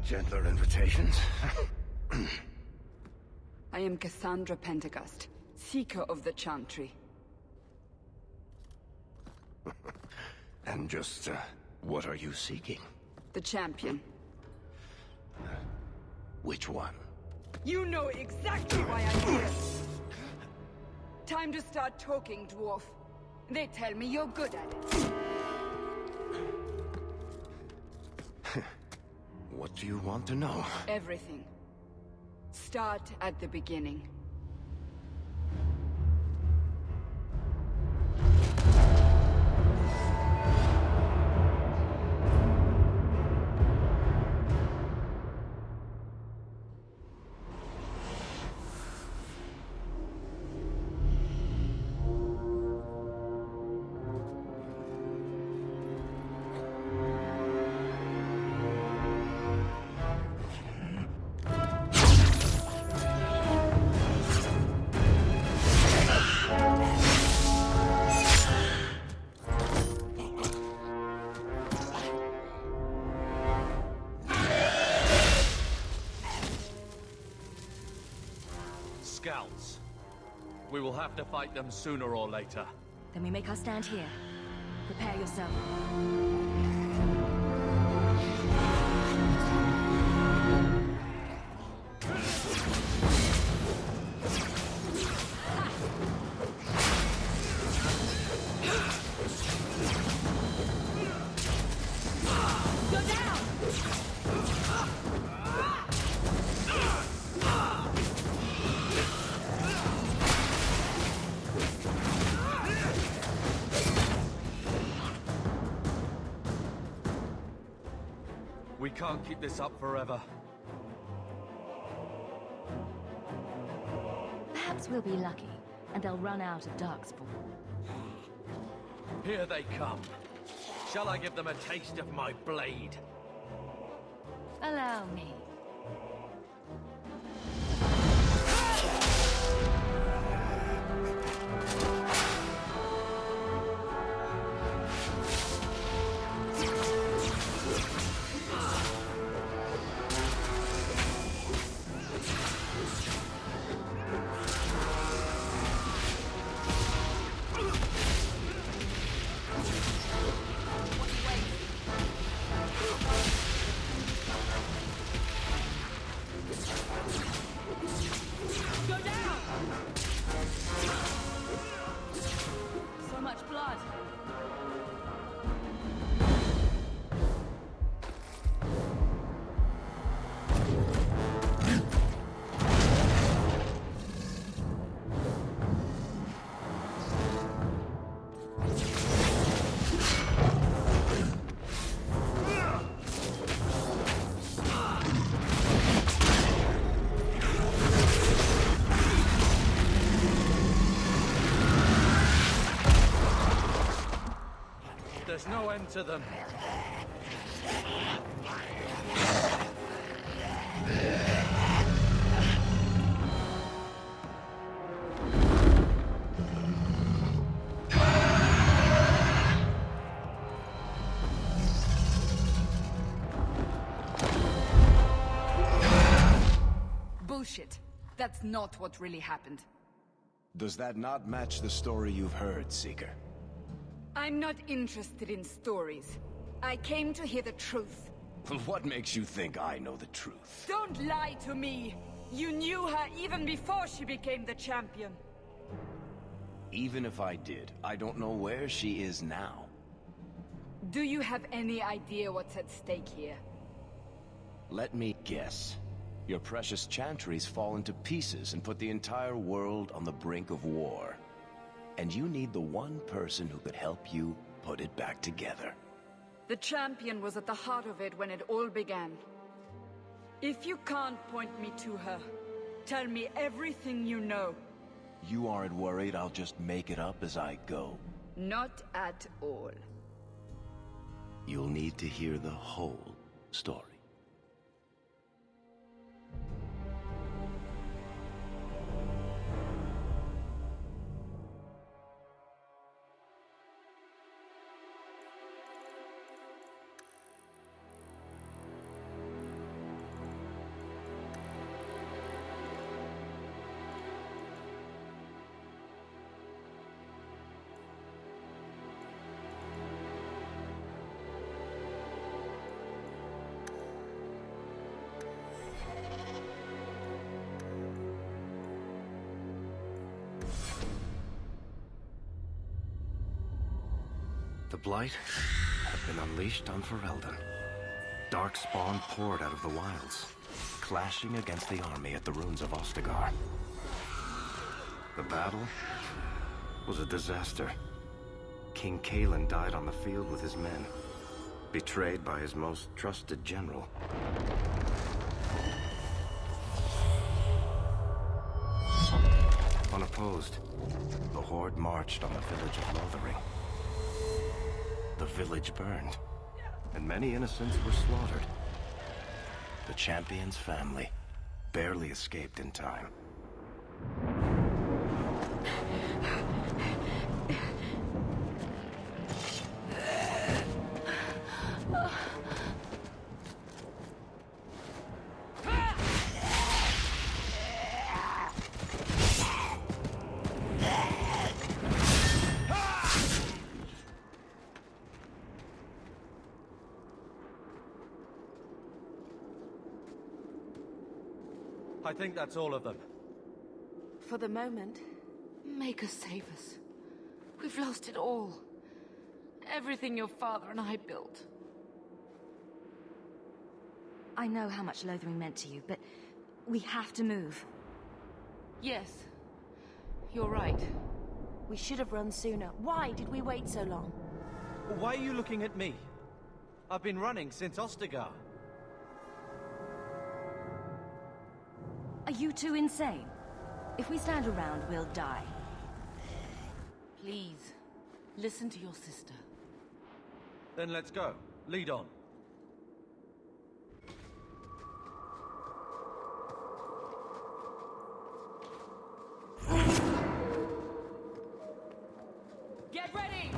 Gentler invitations? I am Cassandra Pentagust, Seeker of the Chantry. And just, what are you seeking? The champion. Which one? You know exactly why I'm here! Time to start talking, dwarf. They tell me you're good at it. What do you want to know? Everything. Start at the beginning. Scouts. We will have to fight them sooner or later. Then we make our stand here. Prepare yourself. We can't keep this up forever. Perhaps we'll be lucky, and they'll run out of Darkspawn. Here they come. Shall I give them a taste of my blade? Allow me. There's no end to them. Bullshit. That's not what really happened. Does that not match the story you've heard, Seeker? I'm not interested in stories. I came to hear the truth. What makes you think I know the truth? Don't lie to me! You knew her even before she became the champion. Even if I did, I don't know where she is now. Do you have any idea what's at stake here? Let me guess. Your precious chantries fall into pieces and put the entire world on the brink of war. And you need the one person who could help you put it back together. The champion was at the heart of it when it all began. If you can't point me to her, tell me everything you know. You aren't worried I'll just make it up as I go? Not at all. You'll need to hear the whole story. Blight had been unleashed on Ferelden. Darkspawn poured out of the wilds, clashing against the army at the ruins of Ostagar. The battle was a disaster. King Cailan died on the field with his men, betrayed by his most trusted general. Unopposed, the Horde marched on the village of Lothering. The village burned, and many innocents were slaughtered. The champion's family barely escaped in time. I think that's all of them. For the moment, make us save us. We've lost it all. Everything your father and I built. I know how much Lothering meant to you, but we have to move. Yes, you're right. We should have run sooner. Why did we wait so long? Why are you looking at me? I've been running since Ostagar. Are you two insane? If we stand around, we'll die. Please, listen to your sister. Then let's go. Lead on. Get ready!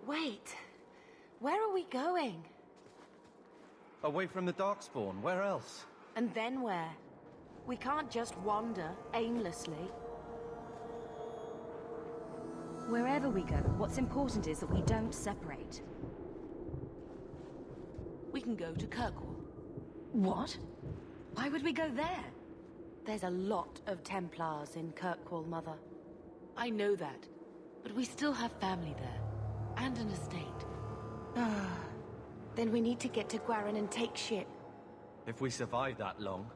Wait, where are we going? Away from the Darkspawn, where else? And then where? We can't just wander aimlessly. Wherever we go, what's important is that we don't separate. We can go to Kirkwall. What? Why would we go there? There's a lot of Templars in Kirkwall, Mother. I know that, but we still have family there. And an estate. Then we need to get to Gwarin and take ship. If we survive that long,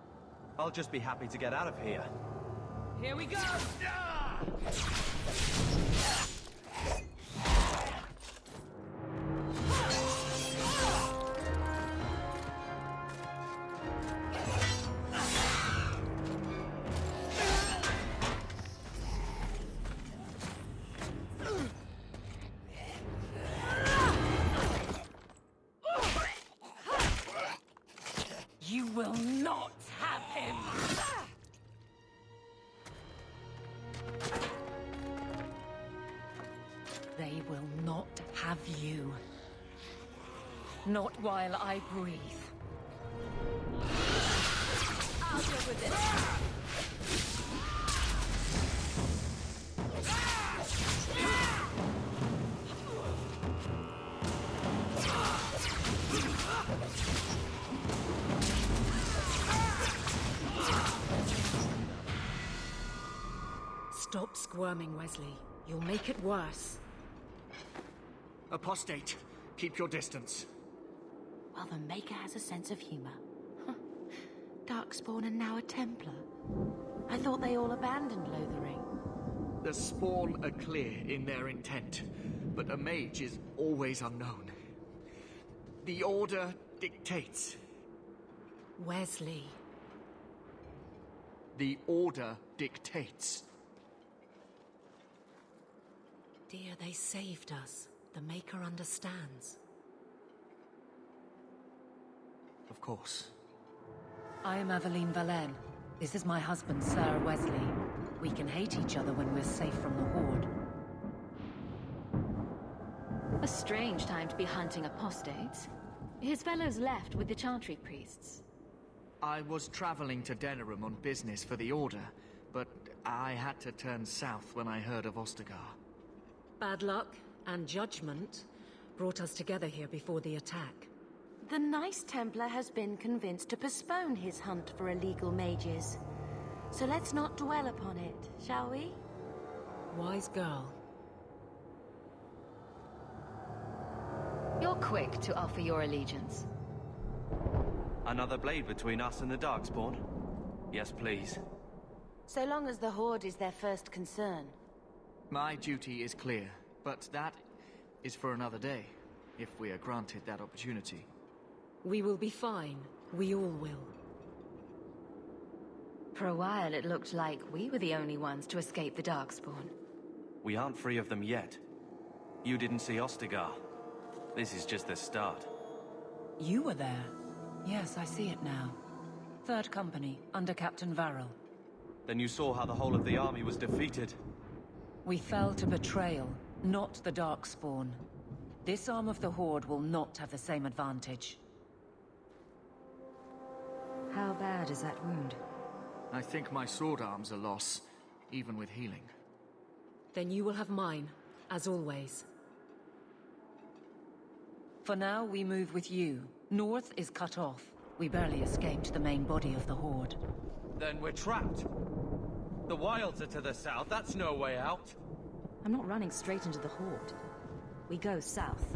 I'll just be happy to get out of here. Here we go! You will not have him! They will not have you. Not while I breathe. I'll deal with this. Stop squirming, Wesley. You'll make it worse. Apostate, keep your distance. Well, the Maker has a sense of humor. Darkspawn and now a Templar. I thought they all abandoned Lothering. The Spawn are clear in their intent, but a mage is always unknown. The Order dictates. Wesley. The Order dictates. Dear, they saved us. The Maker understands. Of course. I am Aveline Valenne. This is my husband, Sir Wesley. We can hate each other when we're safe from the Horde. A strange time to be hunting apostates. His fellows left with the Chantry priests. I was traveling to Denerim on business for the Order, but I had to turn south when I heard of Ostagar. Bad luck and judgment brought us together here before the attack. The nice Templar has been convinced to postpone his hunt for illegal mages. So let's not dwell upon it, shall we? Wise girl. You're quick to offer your allegiance. Another blade between us and the Darkspawn? Yes, please. So long as the Horde is their first concern. My duty is clear, but that is for another day, if we are granted that opportunity. We will be fine. We all will. For a while, it looked like we were the only ones to escape the Darkspawn. We aren't free of them yet. You didn't see Ostagar. This is just the start. You were there. Yes, I see it now. Third Company, under Captain Varel. Then you saw how the whole of the army was defeated. We fell to betrayal, not the Darkspawn. This arm of the Horde will not have the same advantage. How bad is that wound? I think my sword arm's a loss, even with healing. Then you will have mine, as always. For now, we move with you. North is cut off. We barely escaped the main body of the Horde. Then we're trapped. The wilds are to the south, that's no way out. I'm not running straight into the Horde. We go south.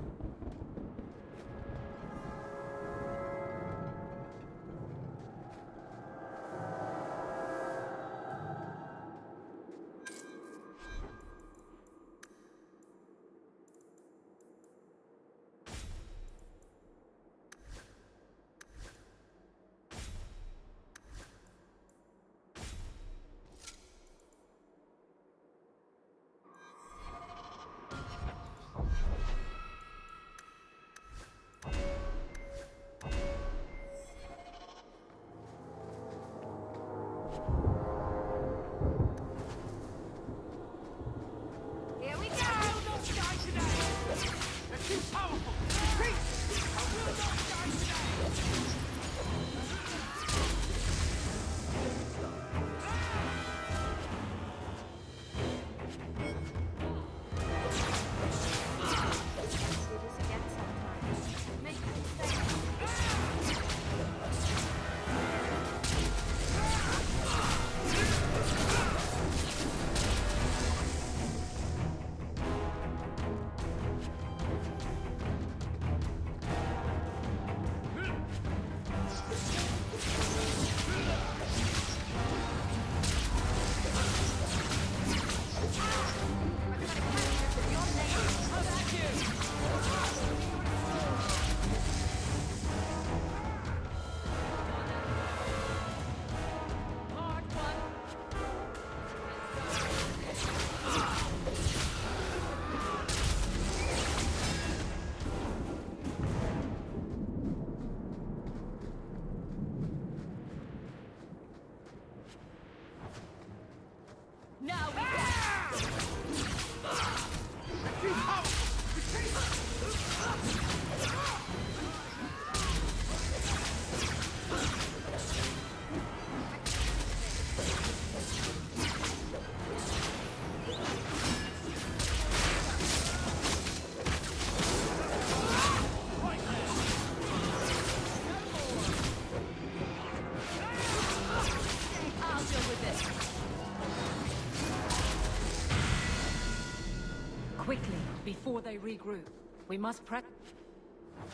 Quickly, before they regroup. We must press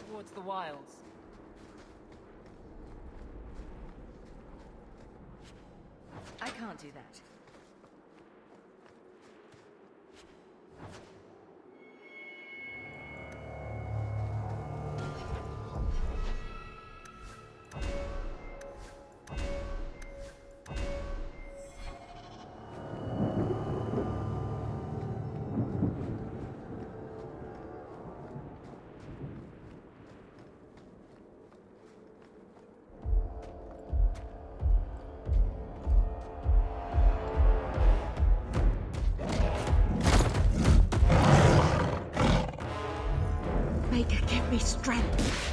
towards the wilds. I can't do that. Make her give me strength.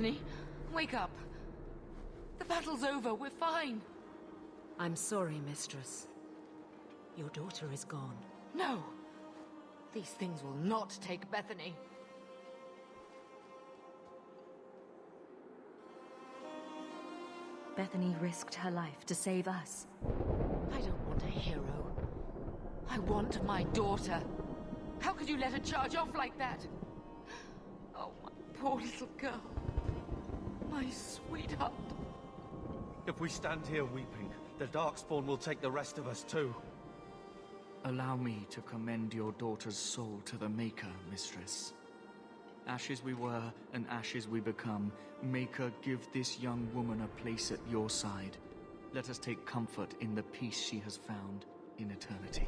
Bethany, wake up. The battle's over. We're fine. I'm sorry, Mistress. Your daughter is gone. No. These things will not take Bethany. Bethany risked her life to save us. I don't want a hero. I want my daughter. How could you let her charge off like that? Oh, my poor little girl. My sweetheart. If we stand here weeping, the Darkspawn will take the rest of us too. Allow me to commend your daughter's soul to the Maker, Mistress. Ashes we were, and ashes we become. Maker, give this young woman a place at your side. Let us take comfort in the peace she has found in eternity.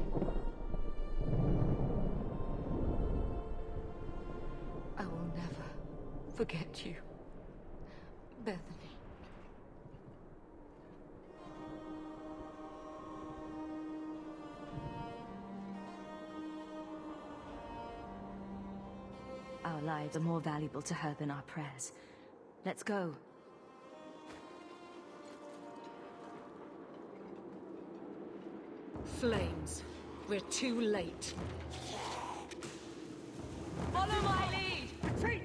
I will never forget you, Bethany. Our lives are more valuable to her than our prayers. Let's go. Flames. We're too late. Follow my lead! Retreat!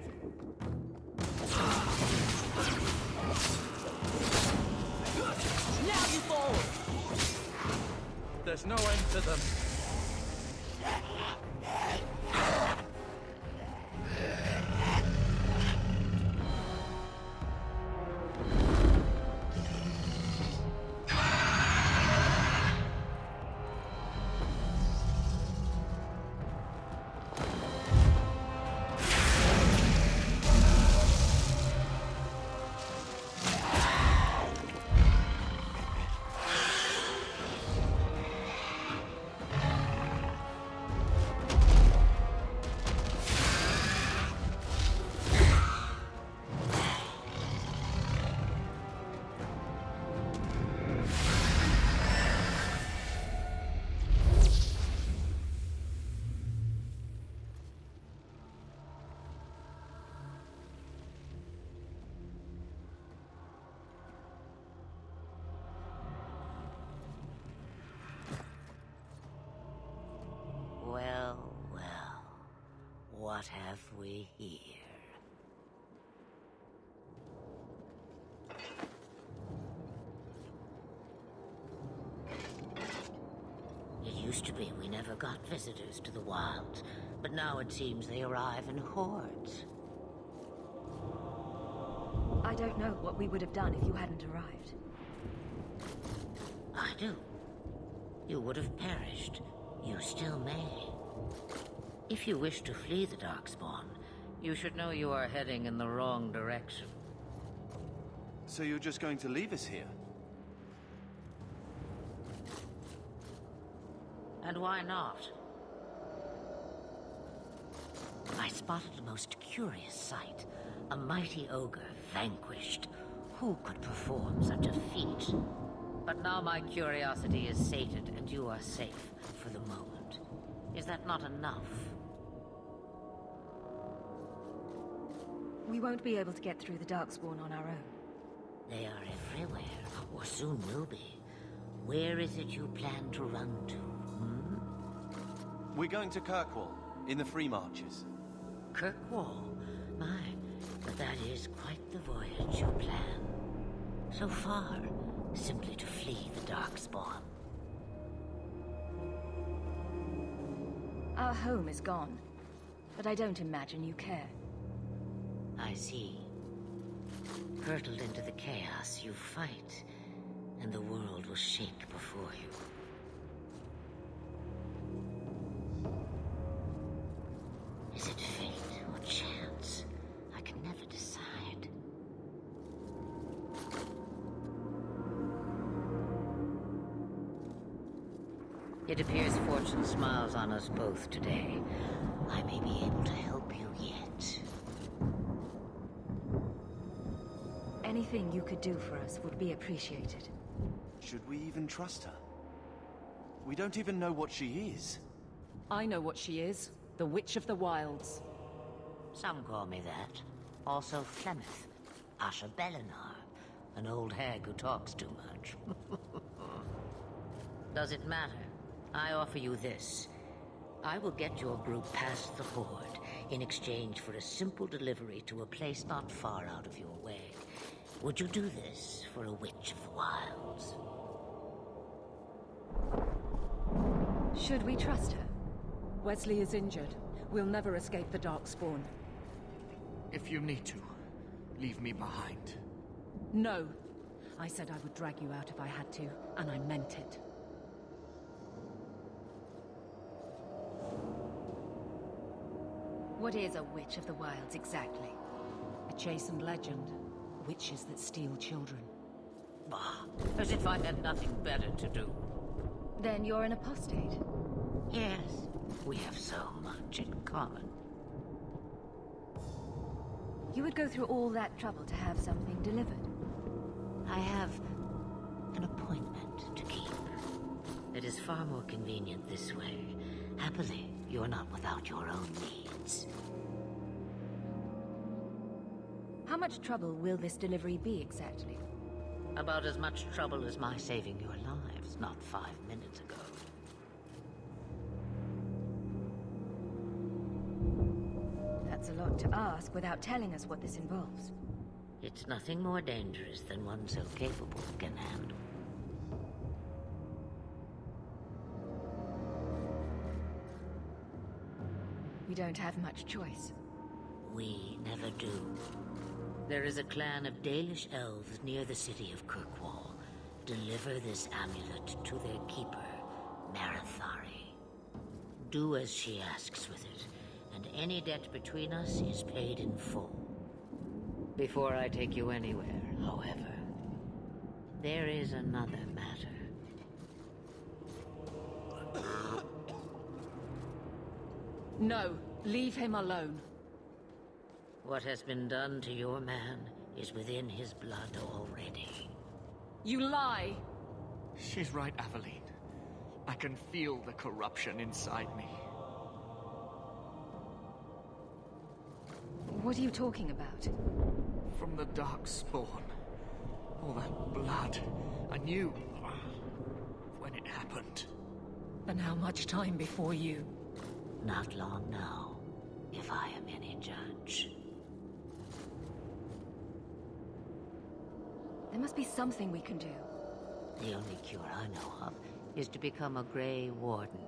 Now you fall! There's no end to them. Well, well. What have we here? It used to be we never got visitors to the wilds, but now it seems they arrive in hordes. I don't know what we would have done if you hadn't arrived. I do. You would have perished. You still may. If you wish to flee the Darkspawn, you should know you are heading in the wrong direction. So you're just going to leave us here? And why not? I spotted a most curious sight. A mighty ogre vanquished. Who could perform such a feat? But now my curiosity is sated, and you are safe for the moment. Is that not enough? We won't be able to get through the Darkspawn on our own. They are everywhere, or soon will be. Where is it you plan to run to, We're going to Kirkwall, in the Free Marches. Kirkwall? My, but that is quite the voyage you plan. So far, simply to flee the Darkspawn. Our home is gone, but I don't imagine you care. I see. Hurtled into the chaos, you fight, and the world will shake before you. Is it fate or chance? I can never decide. It appears fortune smiles on us both today. I may be able to help you yet. Anything you could do for us would be appreciated. Should we even trust her? We don't even know what she is. I know what she is. The Witch of the Wilds. Some call me that. Also Flemeth. Asha Belinar, an old hag who talks too much. Does it matter? I offer you this. I will get your group past the Horde in exchange for a simple delivery to a place not far out of your way. Would you do this for a Witch of the Wilds? Should we trust her? Wesley is injured. We'll never escape the Darkspawn. If you need to, leave me behind. No. I said I would drag you out if I had to, and I meant it. What is a Witch of the Wilds exactly? A chastened legend. Witches that steal children. Bah, as if I had nothing better to do. Then you're an apostate. Yes, we have so much in common. You would go through all that trouble to have something delivered? I have an appointment to keep. It is far more convenient this way. Happily, you're not without your own needs. How much trouble will this delivery be exactly? About as much trouble as my saving your lives not 5 minutes ago. That's a lot to ask without telling us what this involves. It's nothing more dangerous than one so capable can handle. We don't have much choice. We never do. There is a clan of Dalish elves near the city of Kirkwall. Deliver this amulet to their keeper, Marathari. Do as she asks with it, and any debt between us is paid in full. Before I take you anywhere, however, there is another matter. No, leave him alone. What has been done to your man is within his blood already. You lie! She's right, Aveline. I can feel the corruption inside me. What are you talking about? From the Darkspawn. All that blood. I knew when it happened. And how much time before you? Not long now, if I am any judge. There must be something we can do. The only cure I know of is to become a Grey Warden.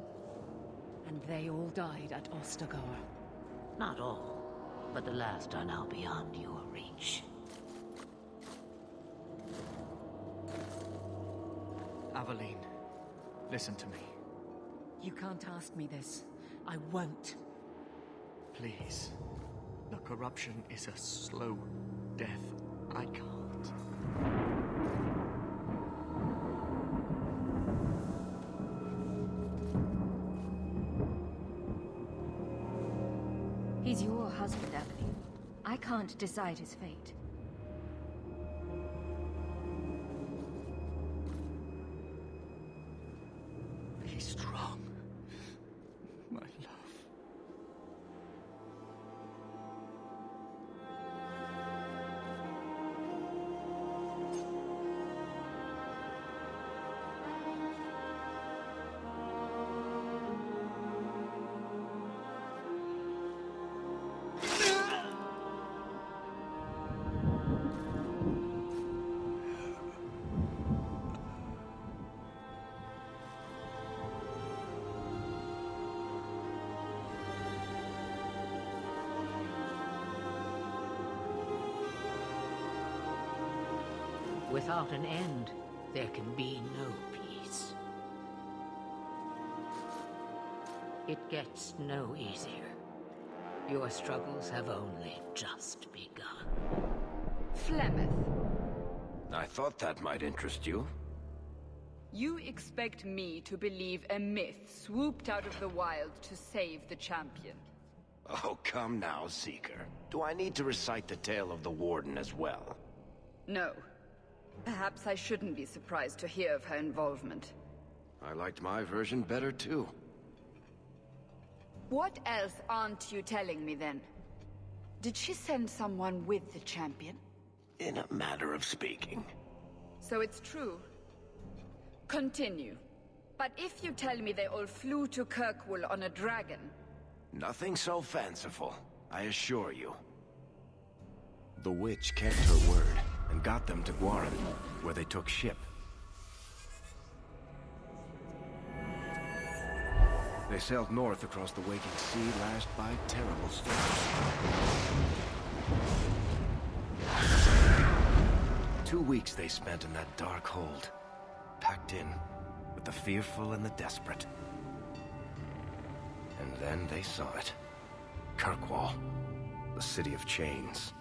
And they all died at Ostagar. Not all, but the last are now beyond your reach. Aveline, listen to me. You can't ask me this. I won't. Please. The corruption is a slow death. I can't. He's your husband, Aveline. I can't decide his fate. Be strong. My love. Without an end, there can be no peace. It gets no easier. Your struggles have only just begun. Flemeth, I thought that might interest you. you expect me to believe a myth swooped out of the wild to save the champion? Oh, come now, Seeker. Do I need to recite the tale of the Warden as well? No. Perhaps I shouldn't be surprised to hear of her involvement. I liked my version better, too. What else aren't you telling me, then? Did she send someone with the champion? in a matter of speaking. So it's true. Continue. But if you tell me they all flew to Kirkwall on a dragon... Nothing so fanciful, I assure you. The witch kept her word, and got them to Guaran, where they took ship. They sailed north across the waking sea, lashed by terrible storms. 2 weeks they spent in that dark hold, packed in with the fearful and the desperate. And then they saw it. Kirkwall, the city of chains.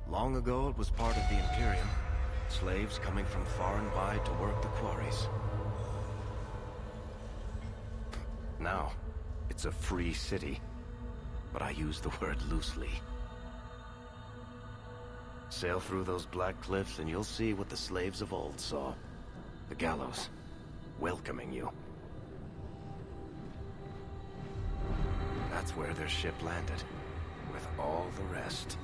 Long ago it was part of the Imperium, slaves coming from far and wide to work the quarries. Now, it's a free city, but I use the word loosely. Sail through those black cliffs and you'll see what the slaves of old saw. The gallows, welcoming you. That's where their ship landed, with all the rest.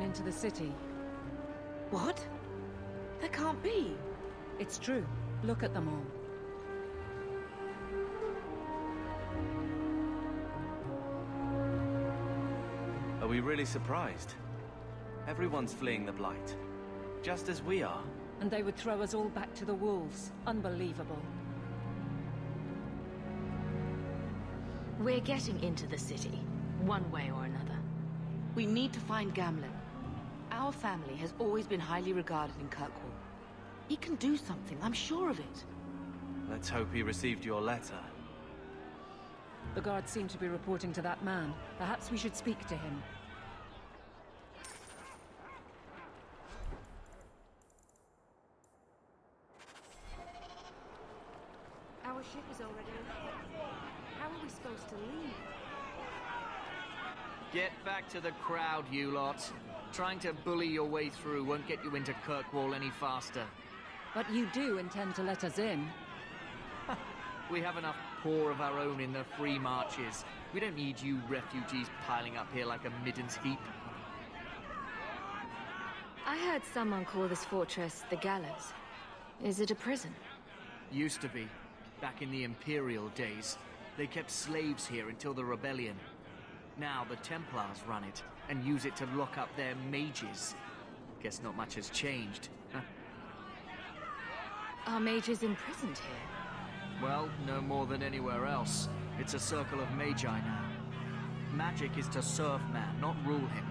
Into the city. What? That can't be. It's true. Look at them all. Are we really surprised? Everyone's fleeing the Blight. Just as we are. And they would throw us all back to the wolves. Unbelievable. We're getting into the city, one way or another. We need to find Gamlen. Our family has always been highly regarded in Kirkwall. He can do something, I'm sure of it. Let's hope he received your letter. The guards seem to be reporting to that man. Perhaps we should speak to him. Our ship is already ahead. How are we supposed to leave? Get back to the crowd, you lot. Trying to bully your way through won't get you into Kirkwall any faster. But you do intend to let us in. We have enough poor of our own in the free marches. We don't need you refugees piling up here like a middens heap. I heard someone call this fortress the Gallows. Is it a prison? Used to be. Back in the Imperial days. They kept slaves here until the rebellion. Now the Templars run it, and use it to lock up their mages. Guess not much has changed, huh? Are mages imprisoned here? Well, no more than anywhere else. It's a circle of magi now. Magic is to serve man, not rule him.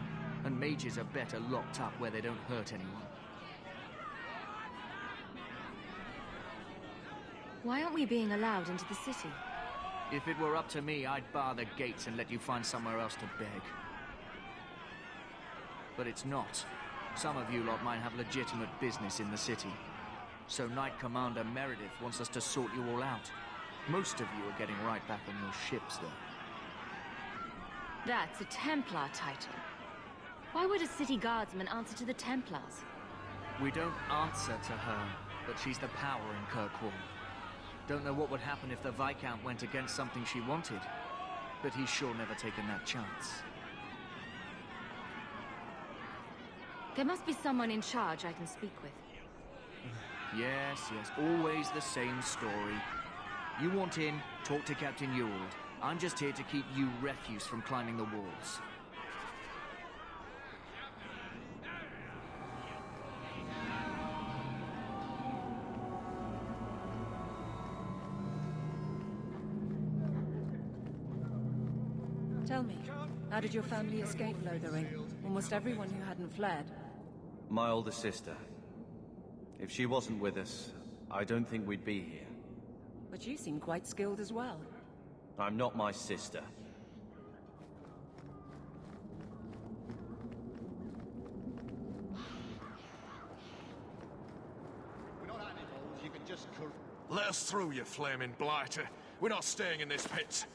And mages are better locked up where they don't hurt anyone. Why aren't we being allowed into the city? If it were up to me, I'd bar the gates and let you find somewhere else to beg. But it's not. Some of you lot might have legitimate business in the city. So Knight Commander Meredith wants us to sort you all out. Most of you are getting right back on your ships, though. That's a Templar title. Why would a city guardsman answer to the Templars? We don't answer to her, but she's the power in Kirkwall. Don't know what would happen if the Viscount went against something she wanted, but he's sure never taken that chance. There must be someone in charge I can speak with. Yes, always the same story. You want in, talk to Captain Ewald. I'm just here to keep you refuse from climbing the walls. Tell me, how did your family escape Lothering? Almost everyone who hadn't fled. My older sister. If she wasn't with us, I don't think we'd be here. But you seem quite skilled as well. I'm not my sister. We're not animals, you can just... Let us through, you flaming blighter. We're not staying in this pit.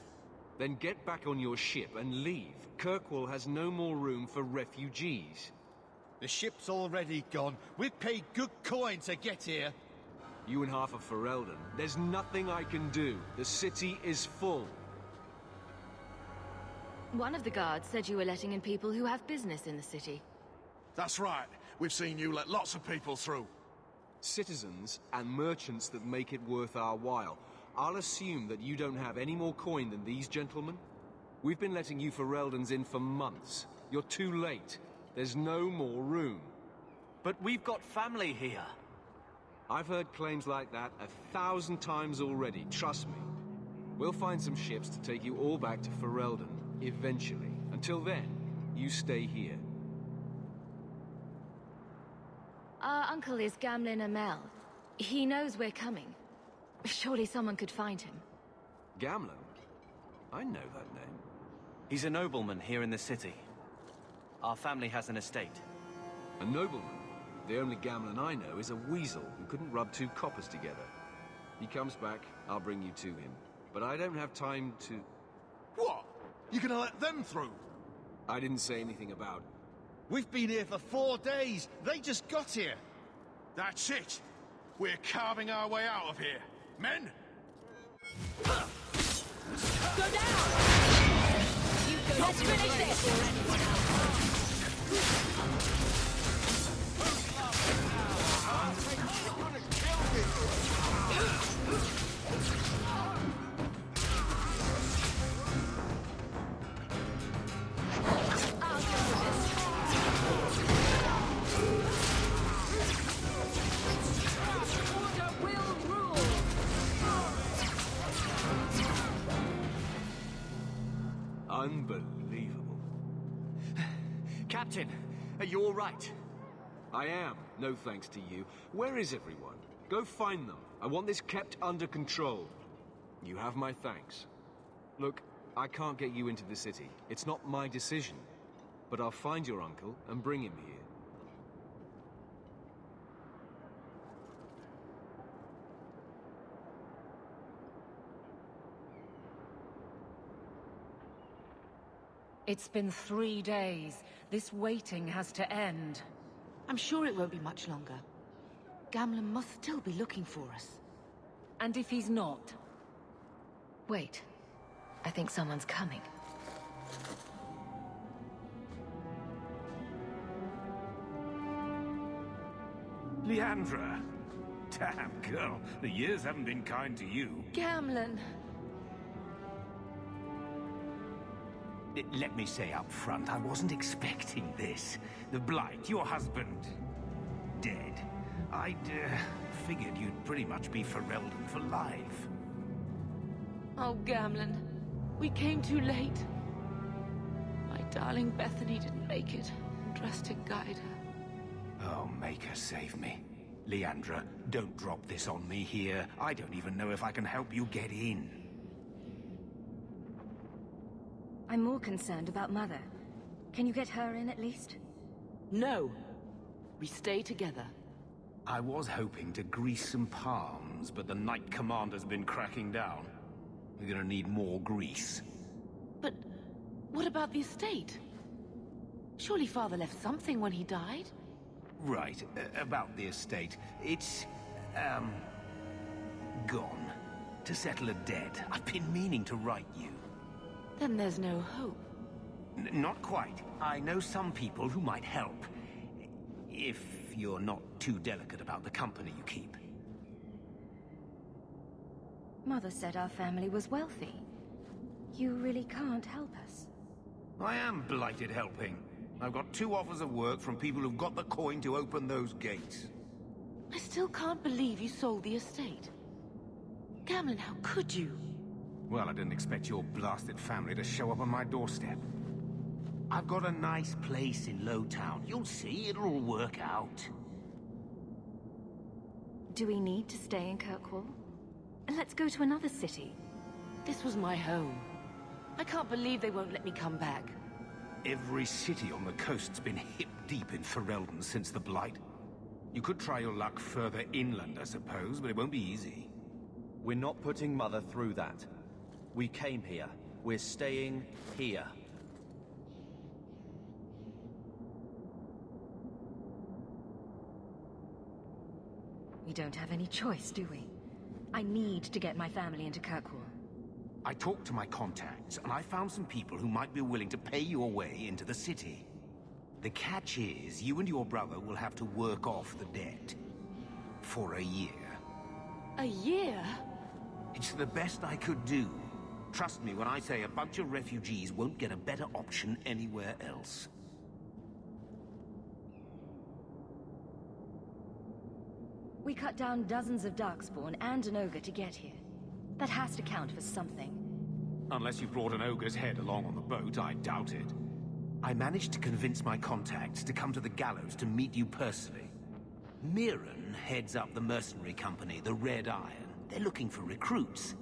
Then get back on your ship and leave. Kirkwall has no more room for refugees. The ship's already gone. We've paid good coin to get here. You and half of Ferelden. There's nothing I can do. The city is full. One of the guards said you were letting in people who have business in the city. That's right. We've seen you let lots of people through. Citizens and merchants that make it worth our while. I'll assume that you don't have any more coin than these gentlemen. We've been letting you Fereldans in for months. You're too late. There's no more room. But we've got family here. I've heard claims like that 1,000 times already, trust me. We'll find some ships to take you all back to Ferelden, eventually. Until then, you stay here. Our uncle is Gamlin Amel. He knows we're coming. Surely someone could find him. Gamlin? I know that name. He's a nobleman here in the city. Our family has an estate. A nobleman? The only Gamlin I know is a weasel who couldn't rub two coppers together. He comes back, I'll bring you to him. But I don't have time to... What? You're gonna let them through? I didn't say anything about... We've been here for 4 days. They just got here. That's it. We're carving our way out of here. Men? Go down! Let's finish this! Unbelievable. Captain, are you all right? I am, no thanks to you. Where is everyone? Go find them. I want this kept under control. You have my thanks. Look, I can't get you into the city. It's not my decision. But I'll find your uncle and bring him here. It's been 3 days. This waiting has to end. I'm sure it won't be much longer. Gamlin must still be looking for us. And if he's not? Wait. I think someone's coming. Leandra. Damn, girl. The years haven't been kind to you. Gamlin. Let me say up front, I wasn't expecting this. The Blight, your husband, dead. I'd figured you'd pretty much be Ferelden for life. Oh, Gamlin. We came too late. My darling Bethany didn't make it. Drastic guide her. Oh, make her save me. Leandra, don't drop this on me here. I don't even know if I can help you get in. I'm more concerned about Mother. Can you get her in at least? No. We stay together. I was hoping to grease some palms, but the Knight Commander's been cracking down. We're gonna need more grease. But what about the estate? Surely Father left something when he died? Right, about the estate. It's, gone. To settle a debt. I've been meaning to write you. Then there's no hope. Not quite. I know some people who might help. If you're not too delicate about the company you keep. Mother said our family was wealthy. You really can't help us. I am blighted helping. I've got 2 offers of work from people who've got the coin to open those gates. I still can't believe you sold the estate. Gamlin, how could you? Well, I didn't expect your blasted family to show up on my doorstep. I've got a nice place in Lowtown. You'll see, it'll all work out. Do we need to stay in Kirkwall? Let's go to another city. This was my home. I can't believe they won't let me come back. Every city on the coast's been hip-deep in Ferelden since the Blight. You could try your luck further inland, I suppose, but it won't be easy. We're not putting Mother through that. We came here. We're staying here. We don't have any choice, do we? I need to get my family into Kirkwall. I talked to my contacts, and I found some people who might be willing to pay your way into the city. The catch is, you and your brother will have to work off the debt. For a year. A year? It's the best I could do. Trust me when I say a bunch of refugees won't get a better option anywhere else. We cut down dozens of Darkspawn and an ogre to get here. That has to count for something. Unless you brought an ogre's head along on the boat, I doubt it. I managed to convince my contacts to come to the gallows to meet you personally. Mirren heads up the mercenary company, the Red Iron. They're looking for recruits.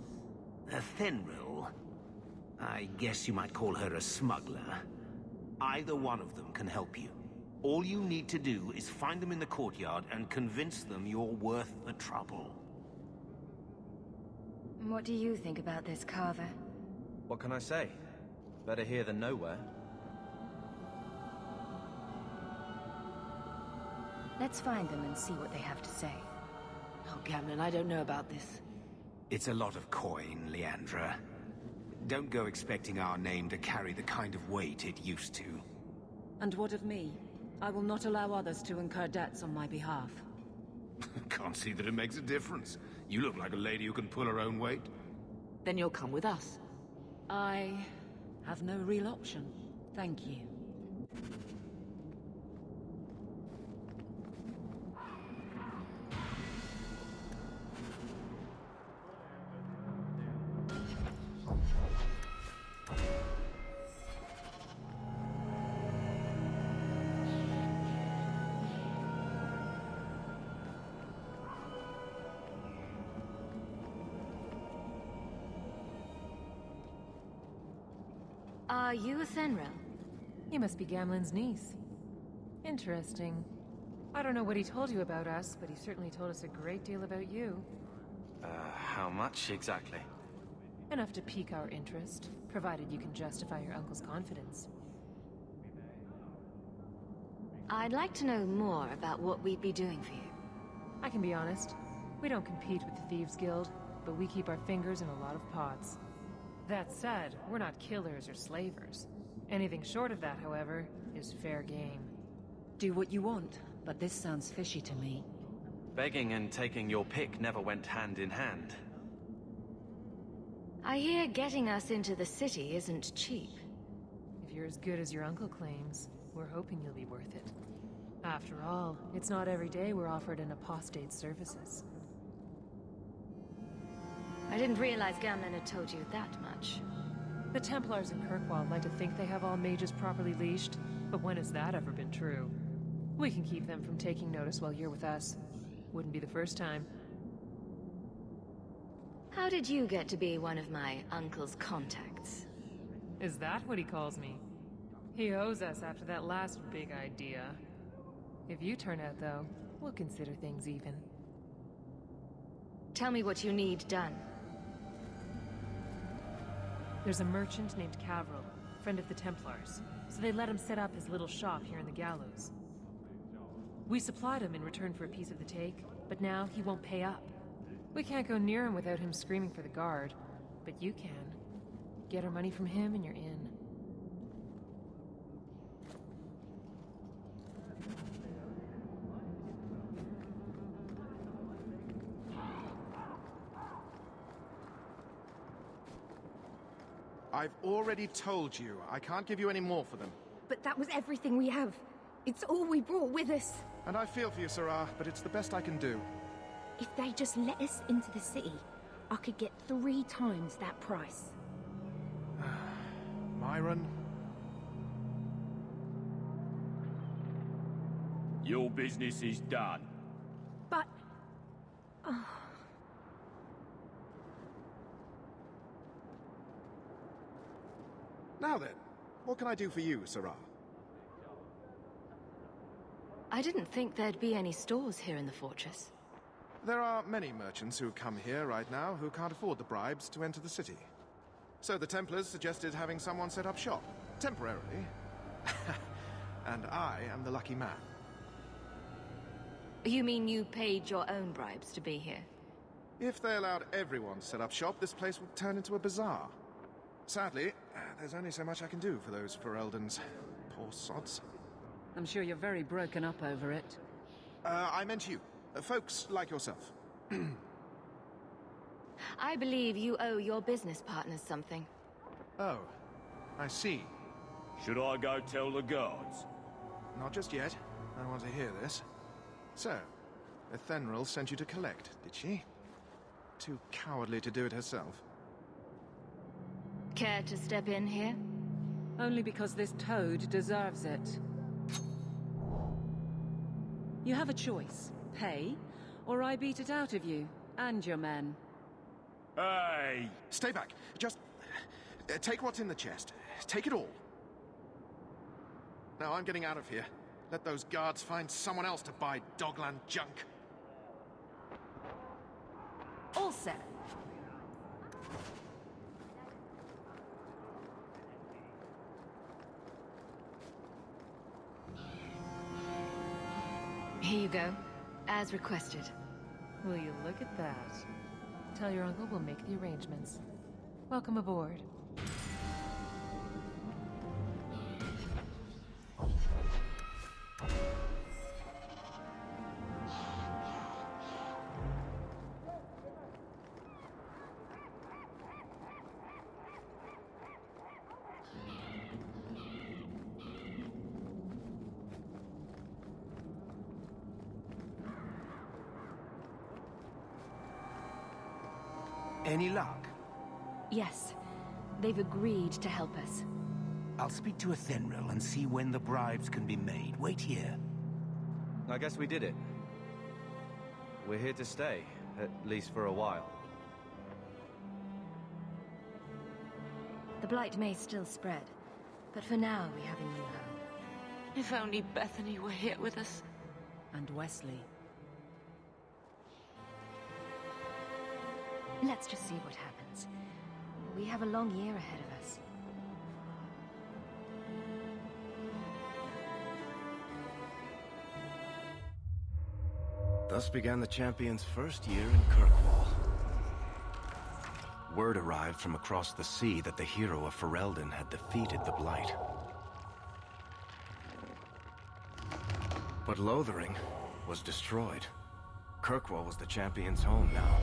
Fenrir, I guess you might call her a smuggler. Either one of them can help you. All you need to do is find them in the courtyard and convince them you're worth the trouble. What do you think about this, Carver? What can I say? Better here than nowhere. Let's find them and see what they have to say. Oh, Gamlin, I don't know about this. It's a lot of coin, Leandra. Don't go expecting our name to carry the kind of weight it used to. And what of me? I will not allow others to incur debts on my behalf. Can't see that it makes a difference. You look like a lady who can pull her own weight. Then you'll come with us. I have no real option. Thank you. Are you a Fenrir? You must be Gamlin's niece. Interesting. I don't know what he told you about us, but he certainly told us a great deal about you. How much exactly? Enough to pique our interest, provided you can justify your uncle's confidence. I'd like to know more about what we'd be doing for you. I can be honest. We don't compete with the Thieves Guild, but we keep our fingers in a lot of pots. That said, we're not killers or slavers. Anything short of that, however, is fair game. Do what you want, but this sounds fishy to me. Begging and taking your pick never went hand in hand. I hear getting us into the city isn't cheap. If you're as good as your uncle claims, we're hoping you'll be worth it. After all, it's not every day we're offered an apostate's services. I didn't realize Gamlin had told you that much. The Templars in Kirkwall like to think they have all mages properly leashed, but when has that ever been true? We can keep them from taking notice while you're with us. Wouldn't be the first time. How did you get to be one of my uncle's contacts? Is that what he calls me? He owes us after that last big idea. If you turn out, though, we'll consider things even. Tell me what you need done. There's a merchant named Cavril, friend of the Templars, so they let him set up his little shop here in the gallows. We supplied him in return for a piece of the take, but now he won't pay up. We can't go near him without him screaming for the guard, but you can. Get our money from him and you're in. I've already told you, I can't give you any more for them. But that was everything we have. It's all we brought with us. And I feel for you, Sarah, but it's the best I can do. If they just let us into the city, I could get 3 times that price. Myron? Your business is done. But... Now then, what can I do for you, Sarah? I didn't think there'd be any stores here in the fortress. There are many merchants who come here right now who can't afford the bribes to enter the city. So the Templars suggested having someone set up shop, temporarily. And I am the lucky man. You mean you paid your own bribes to be here? If they allowed everyone to set up shop, this place would turn into a bazaar. Sadly, there's only so much I can do for those Fereldans. Poor sods. I'm sure you're very broken up over it. I meant you. Folks like yourself. I believe you owe your business partners something. Oh, I see. Should I go tell the guards? Not just yet. I want to hear this. So, Ethenril sent you to collect, did she? Too cowardly to do it herself. Care to step in here? Only because this toad deserves it. You have a choice. Pay, or I beat it out of you, and your men. Hey! Stay back. Just... take what's in the chest. Take it all. Now I'm getting out of here. Let those guards find someone else to buy Dogland junk. All set. Here you go, as requested. Will you look at that? Tell your uncle we'll make the arrangements. Welcome aboard. Any luck? Yes, they've agreed to help us. I'll speak to Ethenril and see when the bribes can be made. Wait here. I guess we did it. We're here to stay, at least for a while. The Blight may still spread, but for now we have a new home. If only Bethany were here with us. And Wesley. Let's just see what happens. We have a long year ahead of us. Thus began the champion's first year in Kirkwall. Word arrived from across the sea that the hero of Ferelden had defeated the Blight. But Lothering was destroyed. Kirkwall was the champion's home now.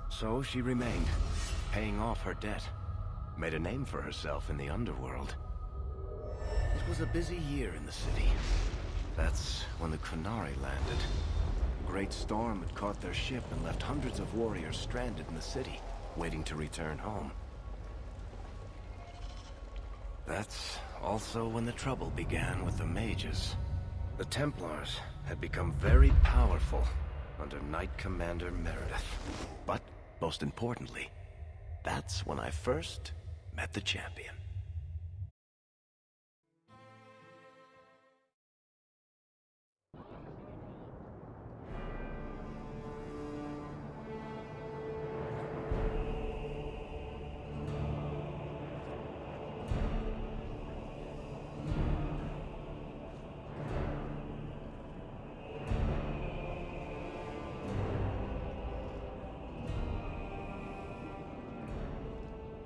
So she remained, paying off her debt. Made a name for herself in the underworld. It was a busy year in the city. That's when the Qunari landed. A great storm had caught their ship and left hundreds of warriors stranded in the city, waiting to return home. That's also when the trouble began with the mages. The Templars had become very powerful under Knight Commander Meredith. But most importantly, that's when I first met the champion.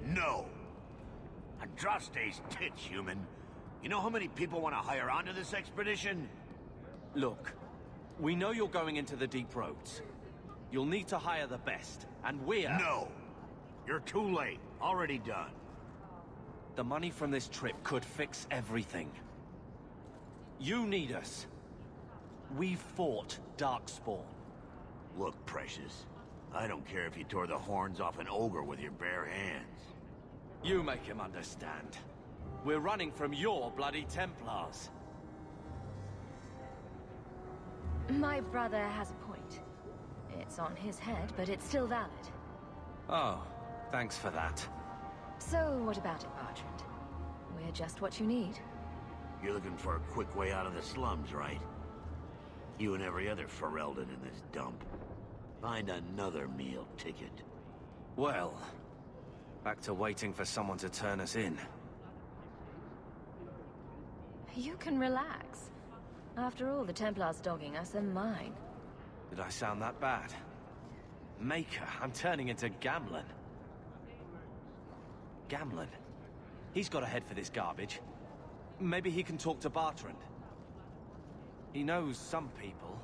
No. Andraste's tits, human. You know how many people want to hire onto this expedition? Look, we know you're going into the deep roads. You'll need to hire the best, and we're... No! You're too late. Already done. The money from this trip could fix everything. You need us. We fought Darkspawn. Look, Precious. I don't care if you tore the horns off an ogre with your bare hands. You make him understand. We're running from your bloody Templars. My brother has a point. It's on his head, but it's still valid. Oh, thanks for that. So, what about it, Bertrand? We're just what you need. You're looking for a quick way out of the slums, right? You and every other Ferelden in this dump. Find another meal ticket. Well, back to waiting for someone to turn us in. You can relax. After all, the Templars dogging us are mine. Did I sound that bad? Maker, I'm turning into Gamlen. Gamlen? He's got a head for this garbage. Maybe he can talk to Bertrand. He knows some people.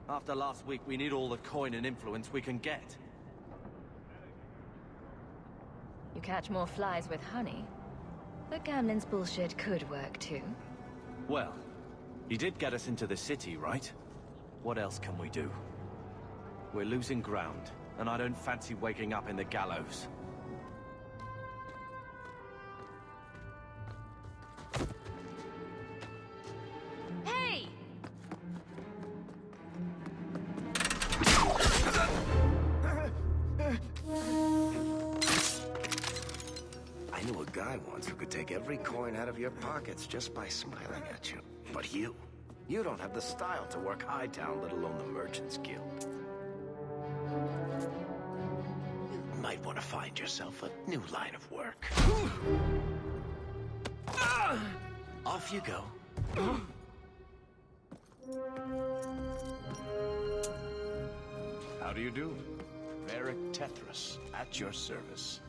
After last week, we need all the coin and influence we can get. You catch more flies with honey. But Gamlen's bullshit could work too. Well, he did get us into the city, right? What else can we do? We're losing ground, and I don't fancy waking up in the gallows. Hey! I knew a guy once who could take every coin out of your pockets just by smiling at you. But you don't have the style to work Hightown, let alone the Merchants Guild. You might want to find yourself a new line of work. Off you go. How do you do? Varric Tethras, at your service.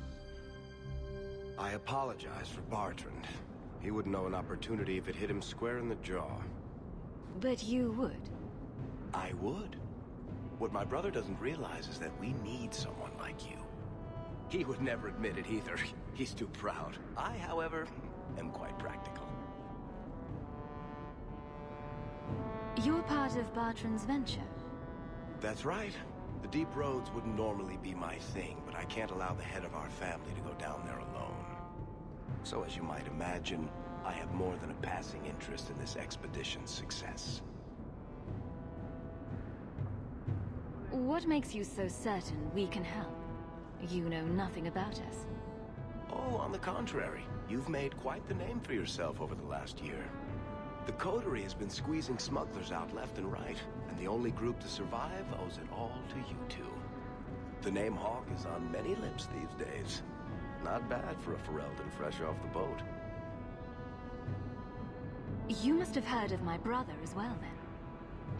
I apologize for Bertrand. He wouldn't know an opportunity if it hit him square in the jaw. But you would. I would. What my brother doesn't realize is that we need someone like you. He would never admit it either. He's too proud. I, however, am quite practical. You're part of Bertrand's venture. That's right. The deep roads wouldn't normally be my thing, but I can't allow the head of our family to go down there alone. So as you might imagine, I have more than a passing interest in this expedition's success. What makes you so certain we can help? You know nothing about us. Oh, on the contrary. You've made quite the name for yourself over the last year. The Coterie has been squeezing smugglers out left and right, and the only group to survive owes it all to you two. The name Hawk is on many lips these days. Not bad for a Ferelden fresh off the boat. You must have heard of my brother as well, then.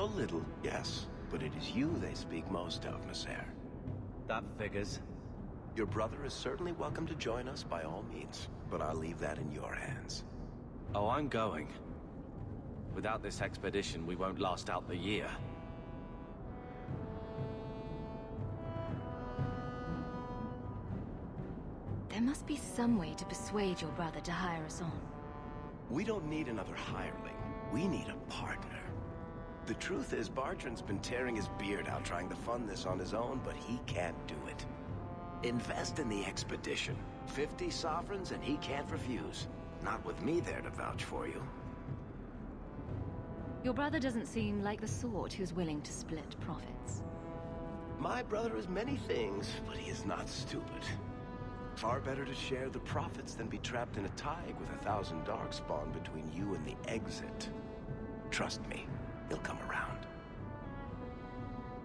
A little, yes. But it is you they speak most of, Messer. That figures. Your brother is certainly welcome to join us by all means, but I'll leave that in your hands. Oh, I'm going. Without this expedition, we won't last out the year. There must be some way to persuade your brother to hire us on. We don't need another hireling. We need a partner. The truth is, Bertrand's been tearing his beard out trying to fund this on his own, but he can't do it. Invest in the expedition. 50 sovereigns and he can't refuse. Not with me there to vouch for you. Your brother doesn't seem like the sort who's willing to split profits. My brother is many things, but he is not stupid. Far better to share the profits than be trapped in a tide with 1,000 darkspawn between you and the exit. Trust me, he'll come around.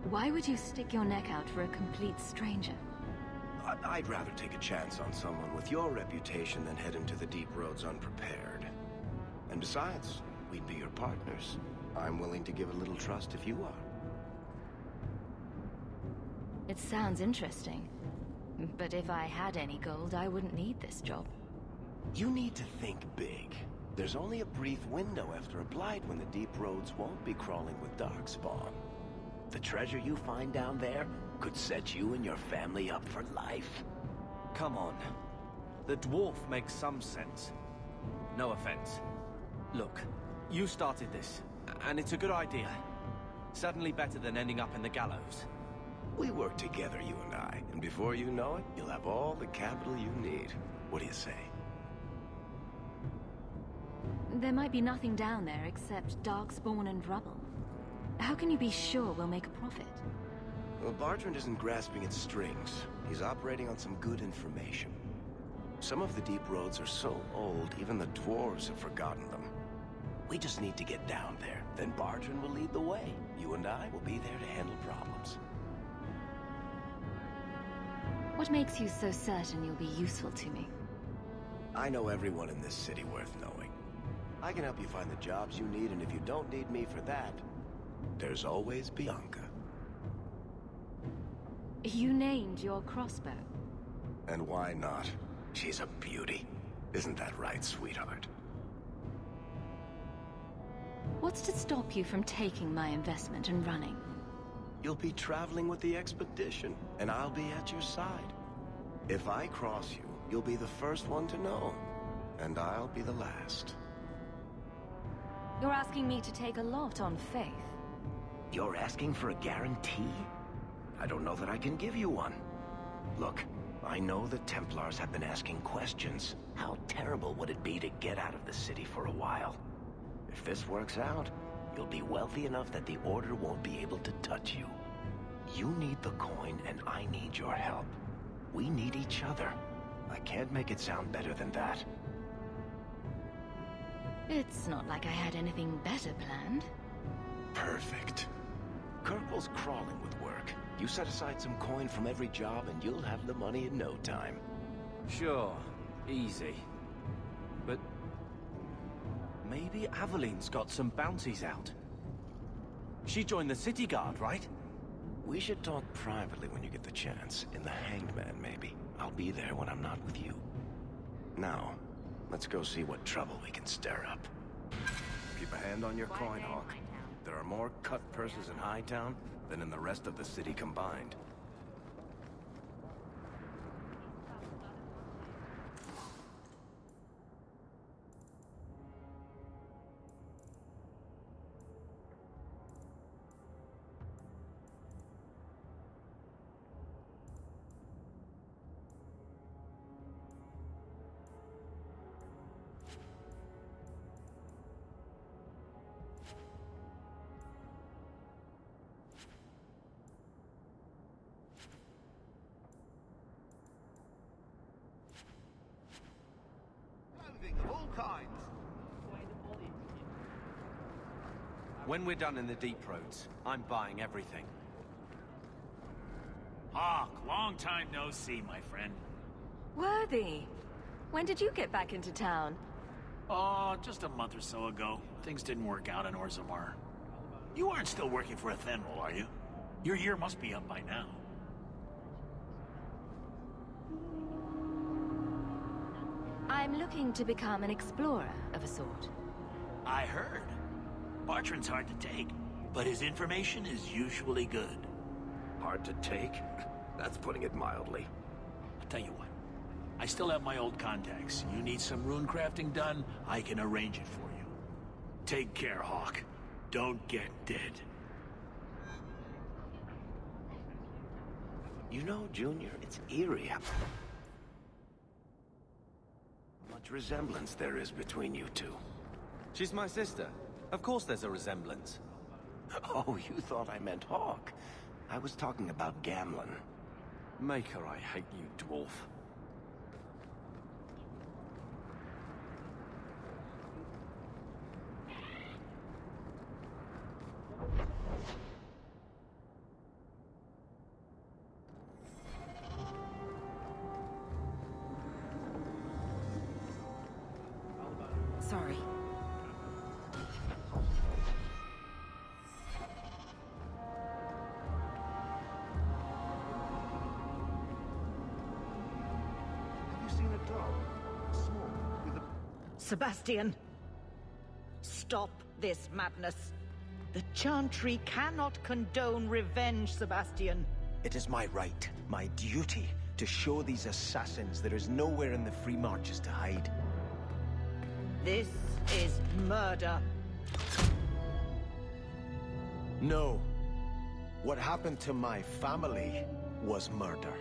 Why would you stick your neck out for a complete stranger? I'd rather take a chance on someone with your reputation than head into the deep roads unprepared. And besides, we'd be your partners. I'm willing to give a little trust if you are. It sounds interesting. But if I had any gold, I wouldn't need this job. You need to think big. There's only a brief window after a blight when the deep roads won't be crawling with darkspawn. The treasure you find down there could set you and your family up for life. Come on. The dwarf makes some sense. No offense. Look, you started this, and it's a good idea. Certainly better than ending up in the gallows. We work together, you and I, and before you know it, you'll have all the capital you need. What do you say? There might be nothing down there except darkspawn and rubble. How can you be sure we'll make a profit? Well, Bartrand isn't grasping at strings. He's operating on some good information. Some of the deep roads are so old, even the dwarves have forgotten them. We just need to get down there. Then Bartrand will lead the way. You and I will be there to handle problems. What makes you so certain you'll be useful to me? I know everyone in this city worth knowing. I can help you find the jobs you need, and if you don't need me for that, there's always Bianca. You named your crossbow. And why not? She's a beauty. Isn't that right, sweetheart? What's to stop you from taking my investment and running? You'll be traveling with the expedition, and I'll be at your side. If I cross you, you'll be the first one to know, and I'll be the last. You're asking me to take a lot on faith. You're asking for a guarantee? I don't know that I can give you one. Look, I know the Templars have been asking questions. How terrible would it be to get out of the city for a while? If this works out, you'll be wealthy enough that the Order won't be able to touch you. You need the coin, and I need your help. We need each other. I can't make it sound better than that. It's not like I had anything better planned. Perfect. Kirkwall's crawling with work. You set aside some coin from every job, and you'll have the money in no time. Sure. Easy. But maybe Aveline's got some bounties out. She joined the City Guard, right? We should talk privately when you get the chance. In the Hanged Man, maybe. I'll be there when I'm not with you. Now, let's go see what trouble we can stir up. Keep a hand on your coin, Hawk. There are more cut purses in Hightown than in the rest of the city combined. Of all kinds. When we're done in the deep roads, I'm buying everything. Hawk, long time no see, my friend. Worthy! When did you get back into town? Oh, just a month or so ago. Things didn't work out in Orzammar. You aren't still working for Athenril, are you? Your year must be up by now. I'm looking to become an explorer of a sort. I heard. Bartrand's hard to take, but his information is usually good. Hard to take? That's putting it mildly. I'll tell you what. I still have my old contacts. You need some rune crafting done, I can arrange it for you. Take care, Hawk. Don't get dead. You know, Junior, it's eerie how much resemblance there is between you two. She's my sister. Of course there's a resemblance. Oh, you thought I meant Hawk. I was talking about Gamlen. Maker, I hate you, dwarf. Sorry. Have you seen a dog? Small, with a... Sebastian! Stop this madness. The Chantry cannot condone revenge, Sebastian. It is my right, my duty, to show these assassins there is nowhere in the Free Marches to hide. This is murder. No. What happened to my family was murder.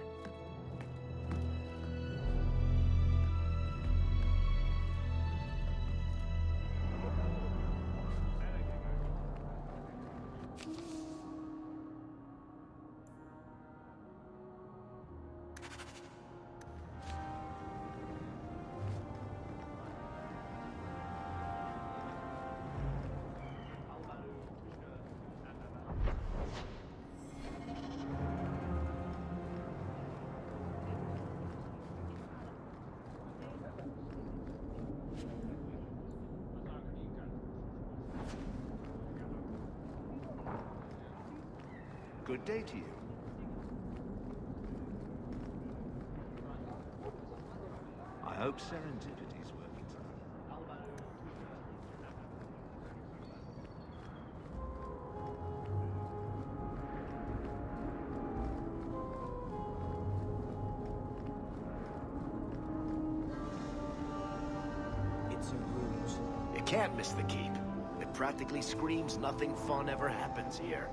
Good day to you. I hope serendipity's working today. It's a ruse. You can't miss the keep. It practically screams nothing fun ever happens here.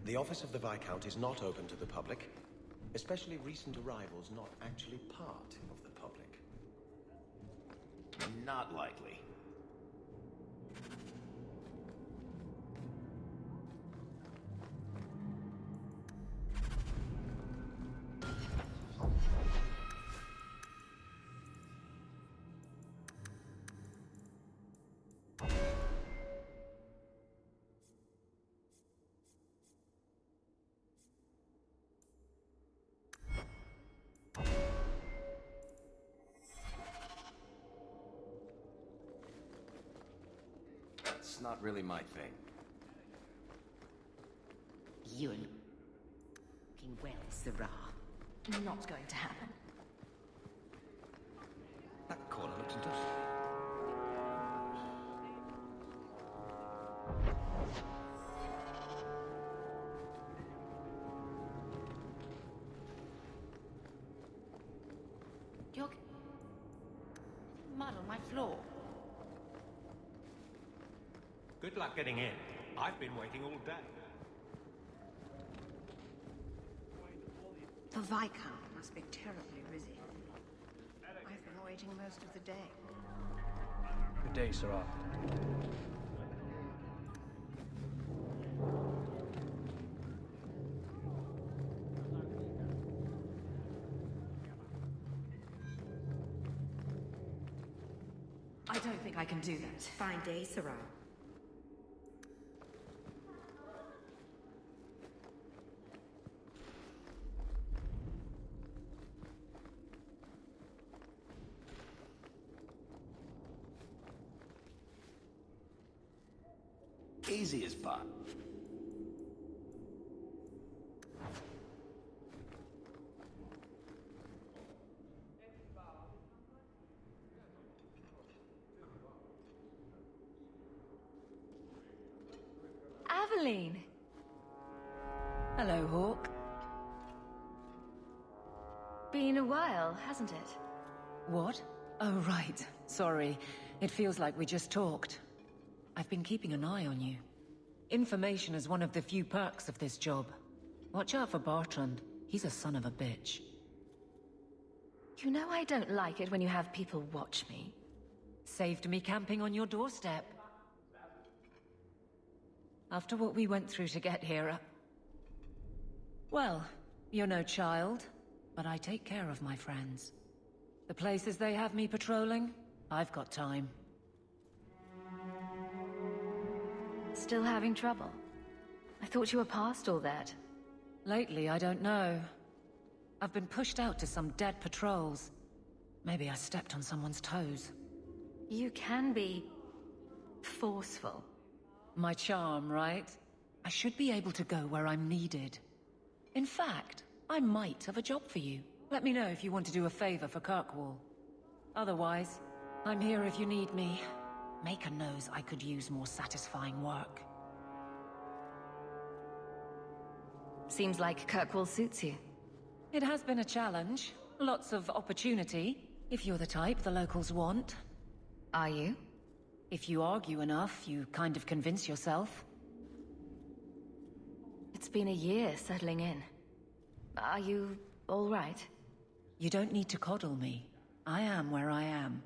The office of the Viscount is not open to the public, especially recent arrivals not actually part of the public. Not likely. It's not really my thing. You're looking well, Sirrah. Not going to happen. That corner looks dusty. You're... mud on my floor. Good luck getting in. I've been waiting all day. The Viscount must be terribly busy. I've been waiting most of the day. Good day, Sirrah. I don't think I can do that. Fine day, Sirrah. Easy as pie. Aveline! Hello, Hawk. Been a while, hasn't it? What? Oh, right. Sorry. It feels like we just talked. I've been keeping an eye on you. Information is one of the few perks of this job. Watch out for Bertrand. He's a son of a bitch. You know I don't like it when you have people watch me. Saved me camping on your doorstep. After what we went through to get here, well, you're no child, but I take care of my friends. The places they have me patrolling, I've got time. Still having trouble? I thought you were past all that. Lately, I don't know. I've been pushed out to some dead patrols. Maybe I stepped on someone's toes. You can be... forceful. My charm, right? I should be able to go where I'm needed. In fact, I might have a job for you. Let me know if you want to do a favor for Kirkwall. Otherwise, I'm here if you need me. Maker knows I could use more satisfying work. Seems like Kirkwall suits you. It has been a challenge. Lots of opportunity, if you're the type the locals want. Are you? If you argue enough, you kind of convince yourself. It's been a year settling in. Are you all right? You don't need to coddle me. I am where I am.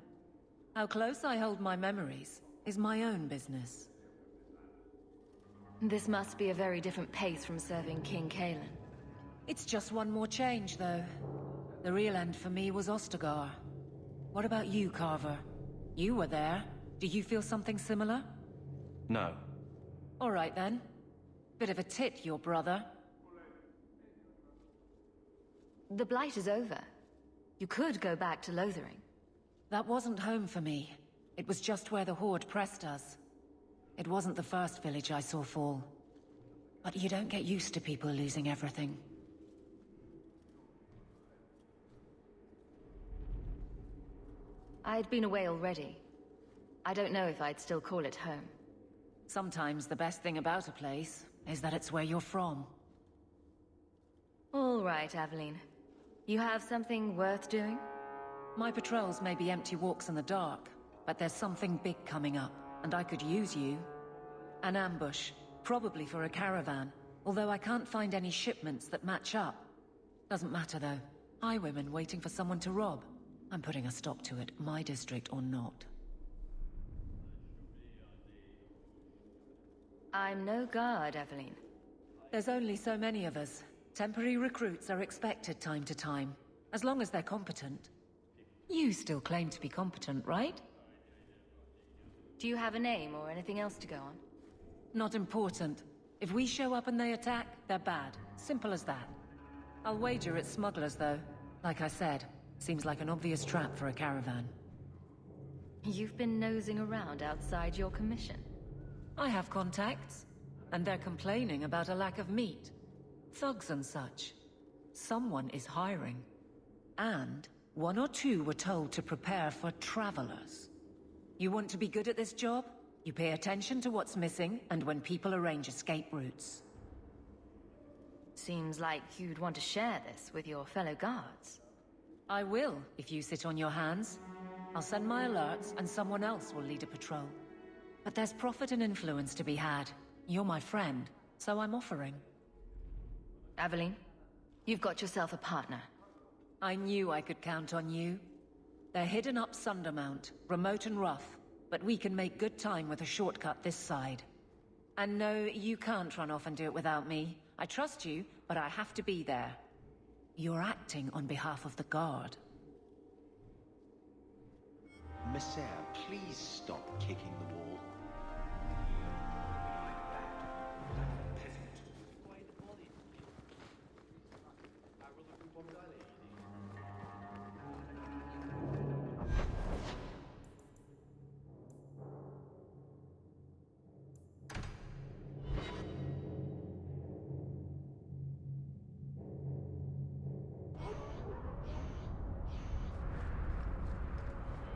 How close I hold my memories is my own business. This must be a very different pace from serving King Kalen. It's just one more change, though. The real end for me was Ostagar. What about you, Carver? You were there. Do you feel something similar? No. All right, then. Bit of a tit, your brother. The Blight is over. You could go back to Lothering. That wasn't home for me. It was just where the Horde pressed us. It wasn't the first village I saw fall. But you don't get used to people losing everything. I'd been away already. I don't know if I'd still call it home. Sometimes the best thing about a place is that it's where you're from. All right, Aveline. You have something worth doing? My patrols may be empty walks in the dark, but there's something big coming up, and I could use you. An ambush, probably for a caravan, although I can't find any shipments that match up. Doesn't matter though. Highwaymen waiting for someone to rob. I'm putting a stop to it, my district or not. I'm no guard, Aveline. There's only so many of us. Temporary recruits are expected time to time, as long as they're competent. You still claim to be competent, right? Do you have a name or anything else to go on? Not important. If we show up and they attack, they're bad. Simple as that. I'll wager it's smugglers, though. Like I said, seems like an obvious trap for a caravan. You've been nosing around outside your commission. I have contacts, and they're complaining about a lack of meat. Thugs and such. Someone is hiring. And one or two were told to prepare for travelers. You want to be good at this job? You pay attention to what's missing, and when people arrange escape routes. Seems like you'd want to share this with your fellow guards. I will, if you sit on your hands. I'll send my alerts, and someone else will lead a patrol. But there's profit and influence to be had. You're my friend, so I'm offering. Aveline, you've got yourself a partner. I knew I could count on you. They're hidden up Sundermount, remote and rough, but we can make good time with a shortcut this side. And no, you can't run off and do it without me. I trust you, but I have to be there. You're acting on behalf of the Guard. Messer, please stop kicking the wall.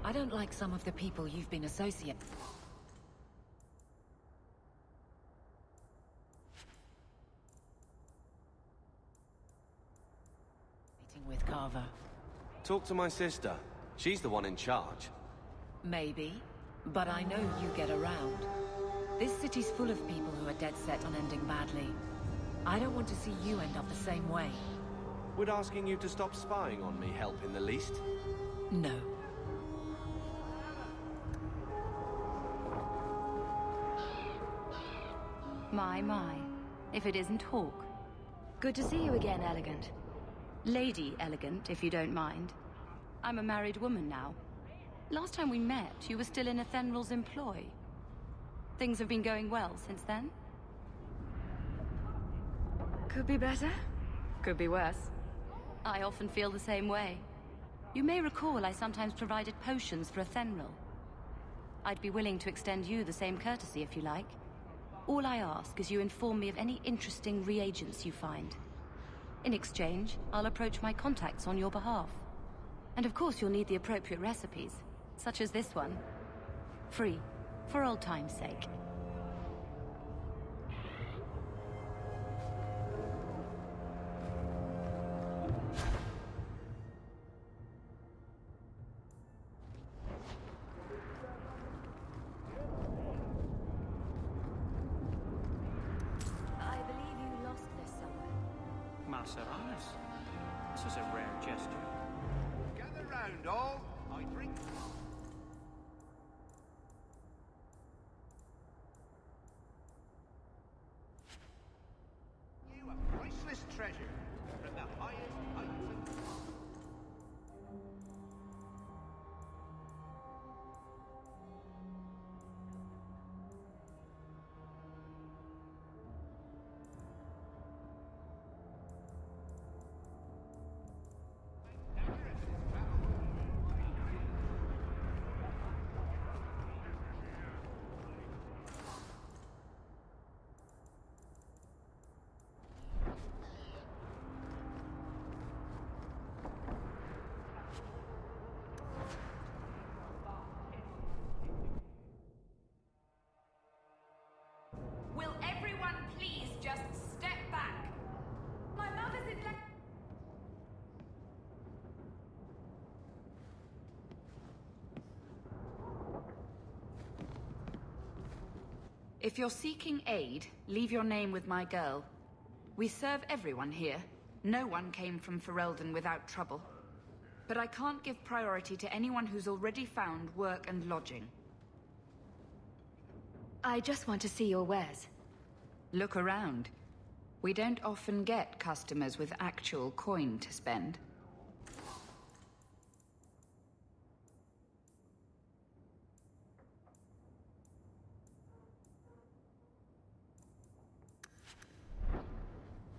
I don't like some of the people you've been associating with, Carver. Talk to my sister. She's the one in charge. Maybe, but I know you get around. This city's full of people who are dead set on ending badly. I don't want to see you end up the same way. Would asking you to stop spying on me help in the least? No. My. If it isn't Hawk. Good to see you again, Elegant. Lady Elegant, if you don't mind. I'm a married woman now. Last time we met, you were still in Athenral's employ. Things have been going well since then? Could be better. Could be worse. I often feel the same way. You may recall I sometimes provided potions for Athenral. I'd be willing to extend you the same courtesy if you like. All I ask is you inform me of any interesting reagents you find. In exchange, I'll approach my contacts on your behalf. And of course you'll need the appropriate recipes, such as this one. Free, for old time's sake. I believe you lost this somewhere. Maceras? This is a rare gesture. Gather round, all. I drink. You a priceless treasure from the highest heights of... Will everyone please just step back? My mother's in... If you're seeking aid, leave your name with my girl. We serve everyone here. No one came from Ferelden without trouble. But I can't give priority to anyone who's already found work and lodging. I just want to see your wares. Look around. We don't often get customers with actual coin to spend.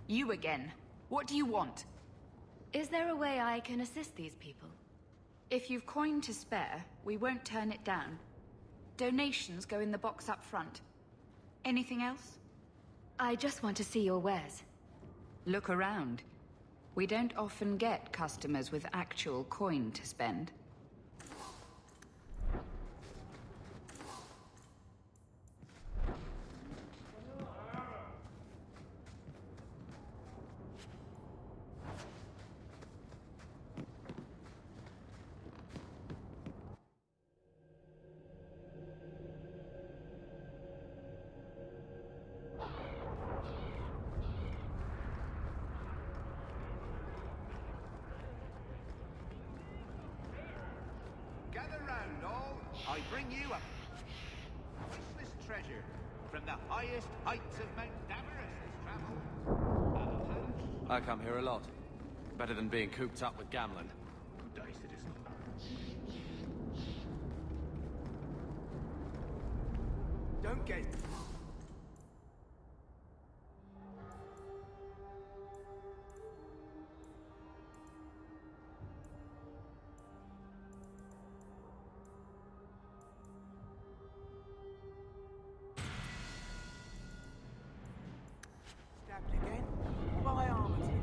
You again. What do you want? Is there a way I can assist these people? If you've coin to spare, we won't turn it down. Donations go in the box up front. Anything else? I just want to see your wares. Look around. We don't often get customers with actual coin to spend. Gather round, all. I bring you a priceless treasure from the highest heights of Mount Damarus has travelled. I come here a lot. Better than being cooped up with Gamlen. Don't get... Stabbed again? By Armor today.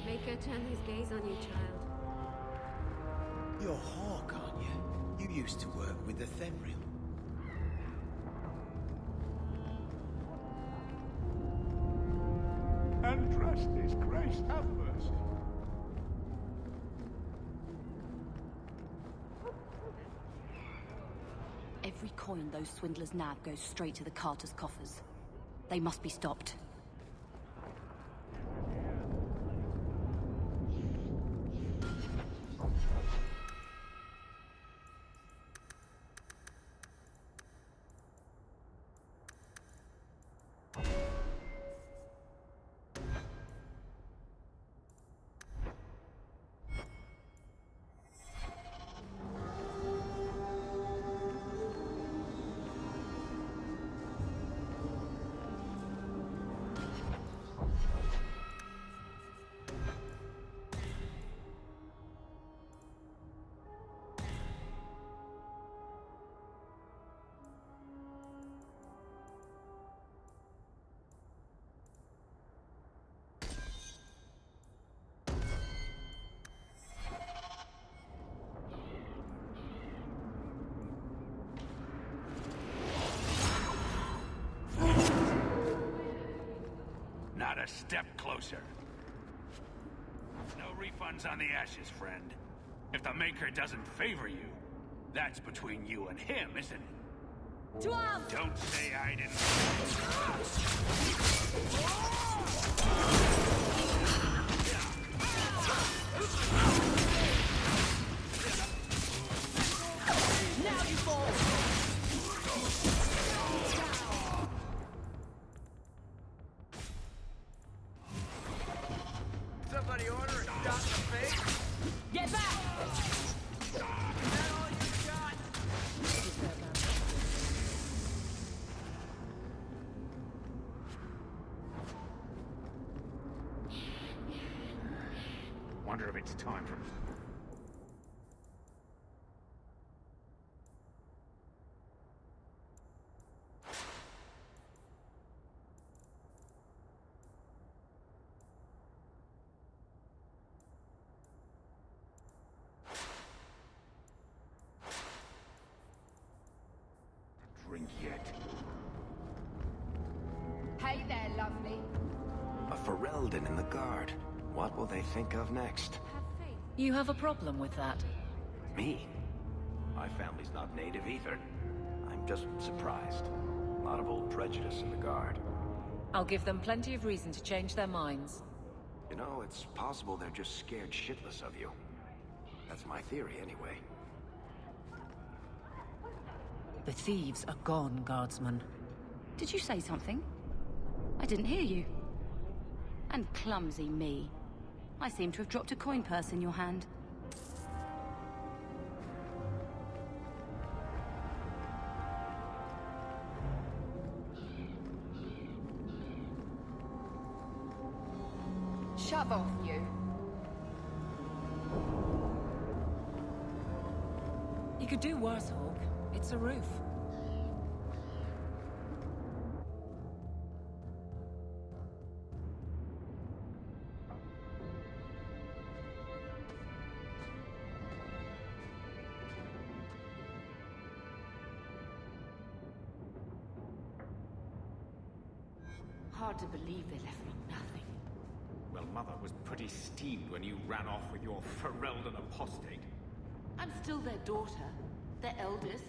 Make her turn his gaze on you, child. You're Hawk, aren't you? You used to work with the Themriel. Andrastes, Christ have mercy. Every coin those swindlers nab goes straight to the Carter's coffers. They must be stopped. step closer. No refunds on the ashes, friend. If the Maker doesn't favor you, that's between you and him, isn't it? To arms! Don't say I didn't. Now you fall! Somebody order a shot in the face? Get back! Is that all you got? Wonder if it's time for... Drink yet. Hey there, lovely. A Ferelden in the Guard. What will they think of next? You have a problem with that? Me? My family's not native either. I'm just surprised. A lot of old prejudice in the Guard. I'll give them plenty of reason to change their minds. You know, it's possible they're just scared shitless of you. That's my theory, anyway. The thieves are gone, Guardsman. Did you say something? I didn't hear you. And clumsy me. I seem to have dropped a coin purse in your hand. Shove off, you. You could do worse, Hawk. It's a roof. Hard to believe they left me nothing. Well, Mother was pretty steamed when you ran off with your Ferelden apostate. I'm still their daughter, their eldest.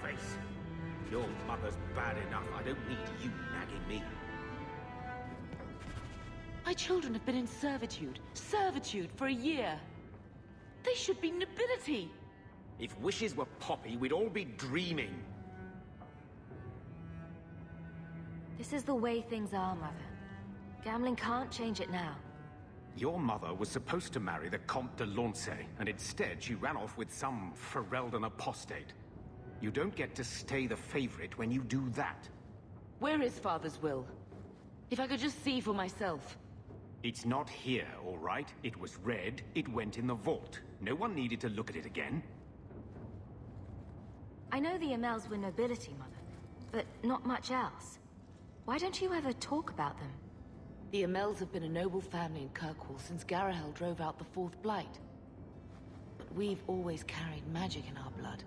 face. Your mother's bad enough. I don't need you nagging me. My children have been in servitude. Servitude for a year. They should be nobility. If wishes were poppy, we'd all be dreaming. This is the way things are, Mother. Gambling can't change it now. Your mother was supposed to marry the Comte de Launcey, and instead she ran off with some Ferelden apostate. You don't get to stay the favorite when you do that. Where is Father's will? If I could just see for myself. It's not here, all right? It was read, it went in the vault. No one needed to look at it again. I know the Amels were nobility, Mother, but not much else. Why don't you ever talk about them? The Amels have been a noble family in Kirkwall since Garahel drove out the Fourth Blight. But we've always carried magic in our blood.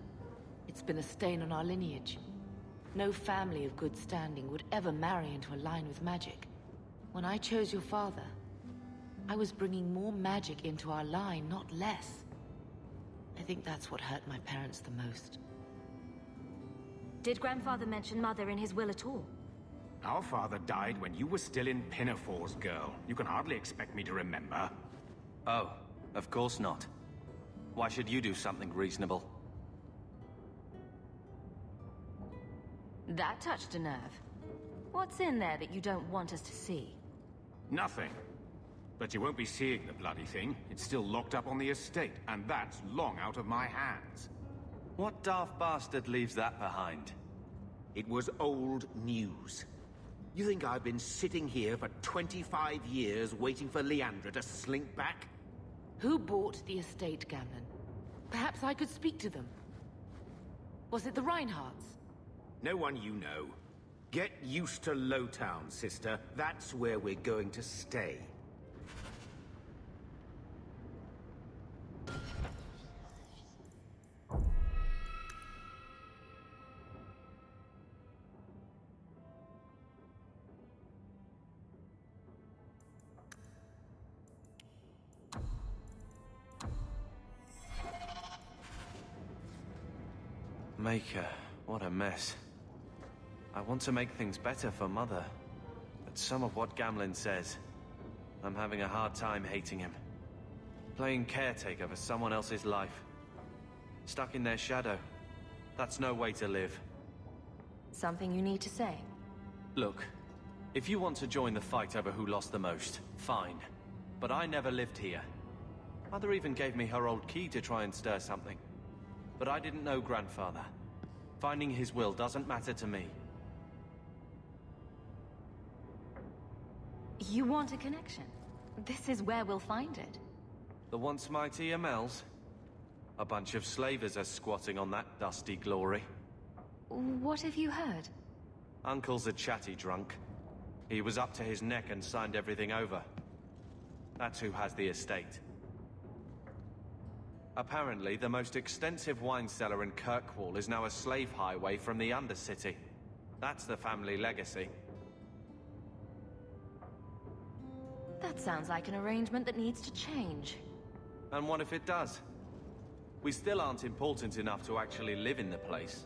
It's been a stain on our lineage. No family of good standing would ever marry into a line with magic. When I chose your father, I was bringing more magic into our line, not less. I think that's what hurt my parents the most. Did Grandfather mention Mother in his will at all? Our father died when you were still in Pinafores, girl. You can hardly expect me to remember. Oh, of course not. Why should you do something reasonable? That touched a nerve. What's in there that you don't want us to see? Nothing. But you won't be seeing the bloody thing. It's still locked up on the estate, and that's long out of my hands. What daft bastard leaves that behind? It was old news. You think I've been sitting here for 25 years waiting for Leandra to slink back? Who bought the estate, Gamlen? Perhaps I could speak to them. Was it the Reinhardts? No one you know. Get used to Lowtown, sister. That's where we're going to stay. Maker, what a mess. I want to make things better for Mother, but some of what Gamlen says, I'm having a hard time hating him. Playing caretaker for someone else's life. Stuck in their shadow. That's no way to live. Something you need to say? Look, if you want to join the fight over who lost the most, fine. But I never lived here. Mother even gave me her old key to try and stir something. But I didn't know Grandfather. Finding his will doesn't matter to me. You want a connection? This is where we'll find it. The once mighty Amels? A bunch of slavers are squatting on that dusty glory. What have you heard? Uncle's a chatty drunk. He was up to his neck and signed everything over. That's who has the estate. Apparently, the most extensive wine cellar in Kirkwall is now a slave highway from the Undercity. That's the family legacy. That sounds like an arrangement that needs to change. And what if it does? We still aren't important enough to actually live in the place.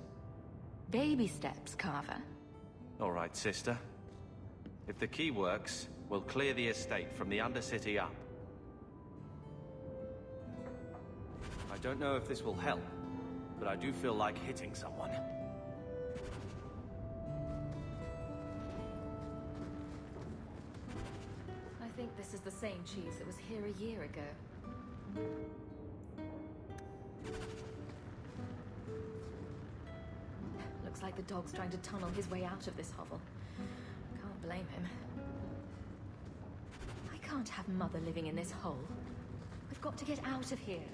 Baby steps, Carver. All right, sister. If the key works, we'll clear the estate from the Undercity up. I don't know if this will help, but I do feel like hitting someone. I think this is the same cheese that was here a year ago. Looks like the dog's trying to tunnel his way out of this hovel. Can't blame him. I can't have Mother living in this hole. We've got to get out of here.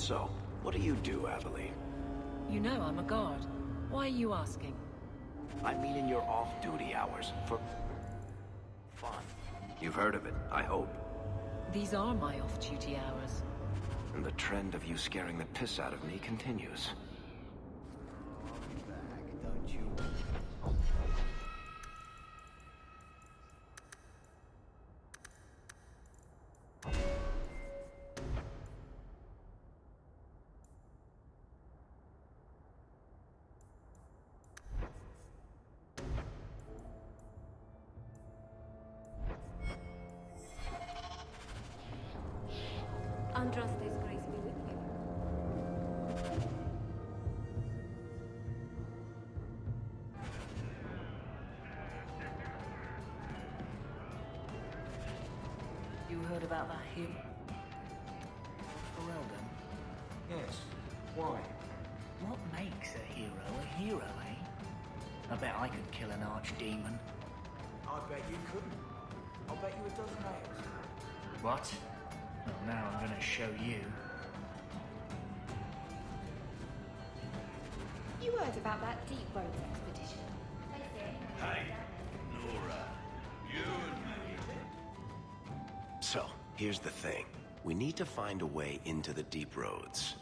So, what do you do, Adelie? You know I'm a guard. Why are you asking? I mean in your off-duty hours, for fun. You've heard of it, I hope. These are my off-duty hours. And the trend of you scaring the piss out of me continues. Don't you? Andraste's grace be with you. You heard about that hero? Ferelden? Yes. Why? What makes a hero, eh? I bet I could kill an archdemon. I bet you couldn't. I'll bet you a dozen nails. What? Well, now I'm gonna show you. You heard about that Deep Roads expedition? Hey, Nora. You and me. So, here's the thing. We need to find a way into the deep roads.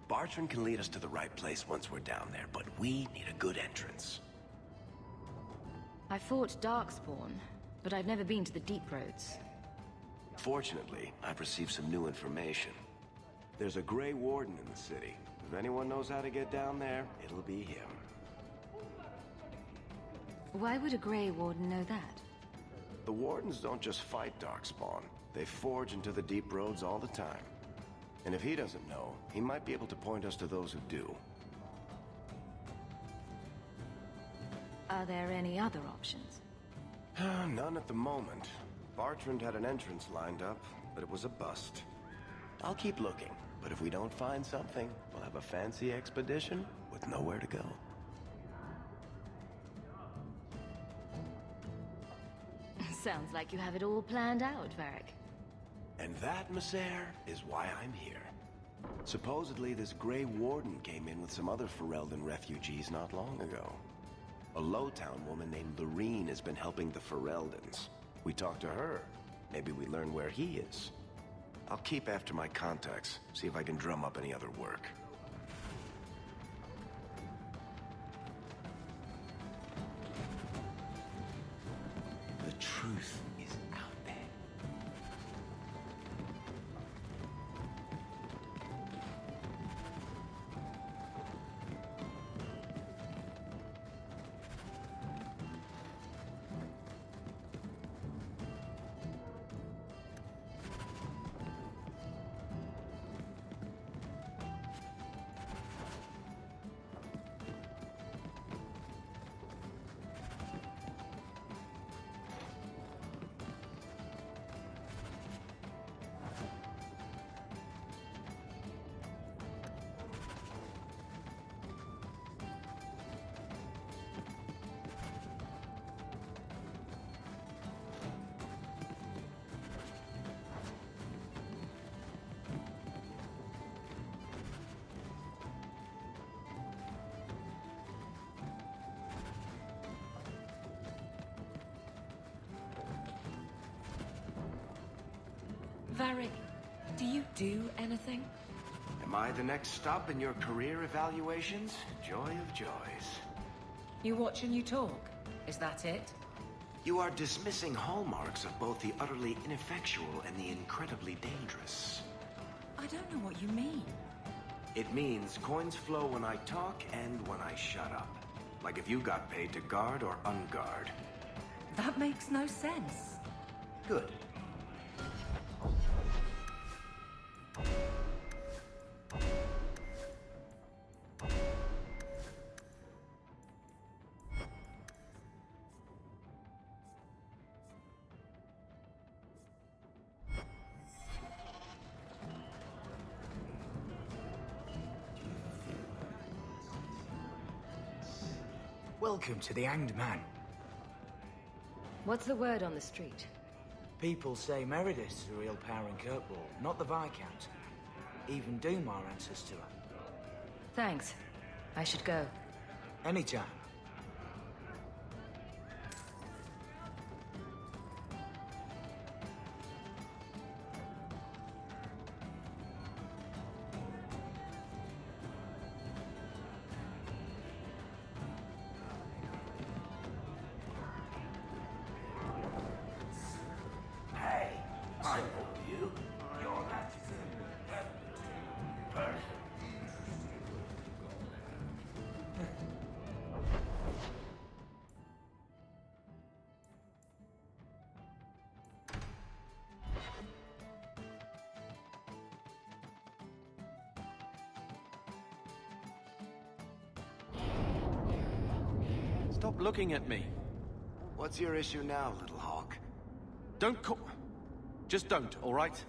Bartrand can lead us to the right place once we're down there, but we need a good entrance. I fought Darkspawn, but I've never been to the Deep Roads. Fortunately, I've received some new information. There's a Grey Warden in the city. If anyone knows how to get down there, it'll be him. Why would a Grey Warden know that? The Wardens don't just fight Darkspawn. They forge into the deep roads all the time. And if he doesn't know, he might be able to point us to those who do. Are there any other options? None at the moment. Bartrand had an entrance lined up, but it was a bust. I'll keep looking, but if we don't find something, we'll have a fancy expedition with nowhere to go. Sounds like you have it all planned out, Varric. And that, Messer, is why I'm here. Supposedly, this Grey Warden came in with some other Ferelden refugees not long ago. A Lowtown woman named Lorene has been helping the Fereldans. We talked to her. Maybe we learn where he is. I'll keep after my contacts, see if I can drum up any other work. The truth is out there. Varric, do you do anything? Am I the next stop in your career evaluations? Joy of joys. You watch and you talk. Is that it? You are dismissing hallmarks of both the utterly ineffectual and the incredibly dangerous. I don't know what you mean. It means coins flow when I talk and when I shut up. Like if you got paid to guard or unguard. That makes no sense. Good. Welcome to the Hanged Man. What's the word on the street? People say Meredith's the real power in Kirkwall, not the Viscount. even doom our answers to her. Thanks. I should go. Anytime. Hey, I hope you're not person. Stop looking at me. What's your issue now, little hawk? Don't call... Just don't, all right?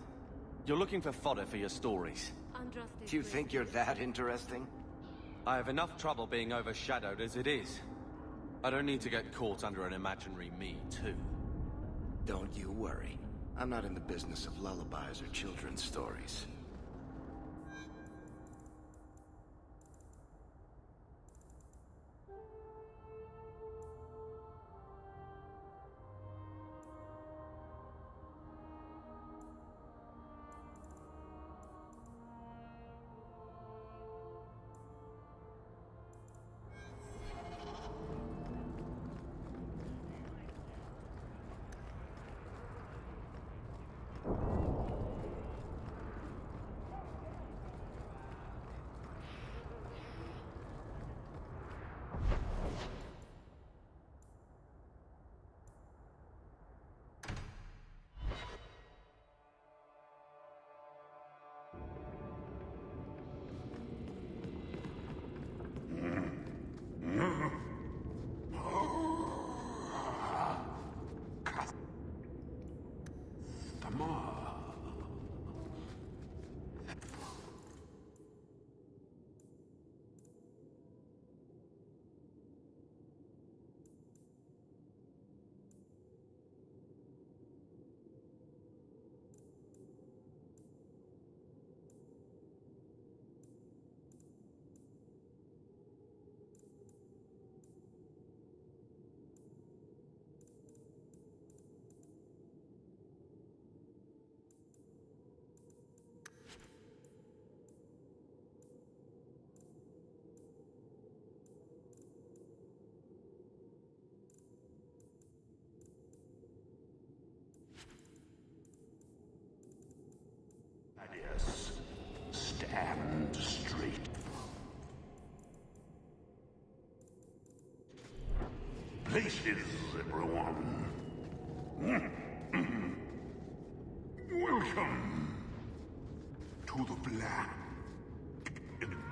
You're looking for fodder for your stories. Do you think you're that interesting? I have enough trouble being overshadowed as it is. I don't need to get caught under an imaginary me, too. Don't you worry. I'm not in the business of lullabies or children's stories. Yes. Stand straight. Places, everyone. Welcome to the Black Emporium.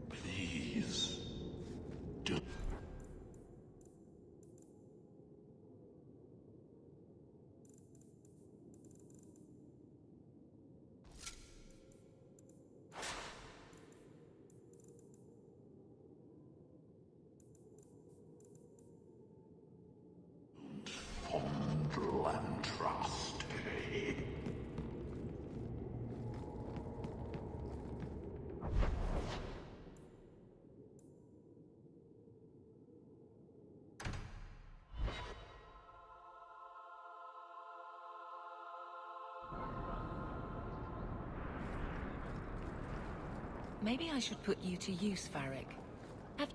Please, just... fondle and trust, eh? Maybe I should put you to use, Varric. Have...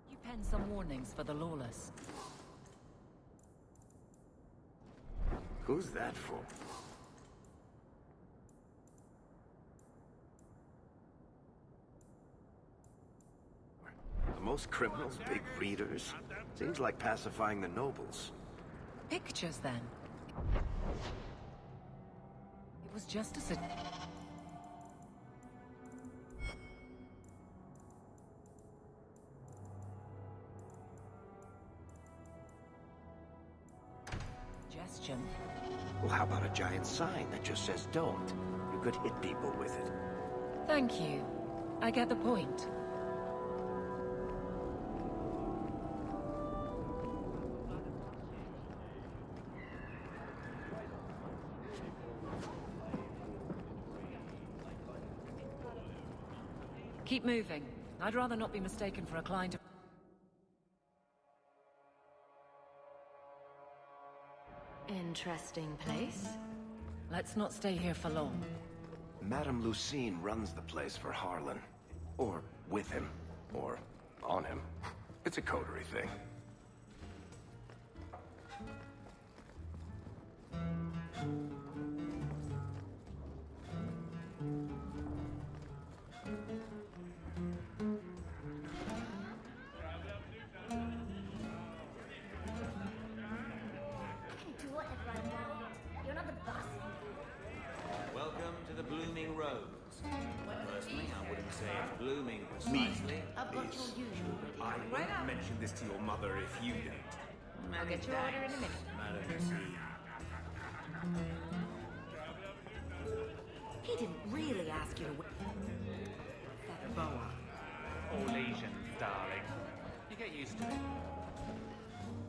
You pen some warnings for the lawless. Who's that for? Are most criminals big readers? Seems like pacifying the nobles. Pictures, then. was just a sug- suggestion. Well, how about a giant sign that just says don't? You could hit people with it. Thank you. I get the point. Keep moving. I'd rather not be mistaken for a client of... Interesting place. Let's not stay here for long. Madame Lucine runs the place for Harlan. Or with him. Or on him. It's a coterie thing. Do whatever I want. You're not the boss. Welcome to the Blooming Rose. Personally, I wouldn't say it's blooming precisely. I've got your usual ready. I won't mention this to your mother if you don't. I'll get your order in a minute. Matter to see. He didn't really ask you to wear that boa. All Asians, darling. You get used to it.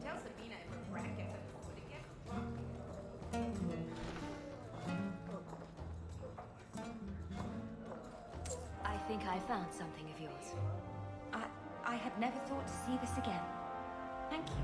Tell Sabina if her brat gets a foot again. I think I found something of yours. I had never thought to see this again. Thank you.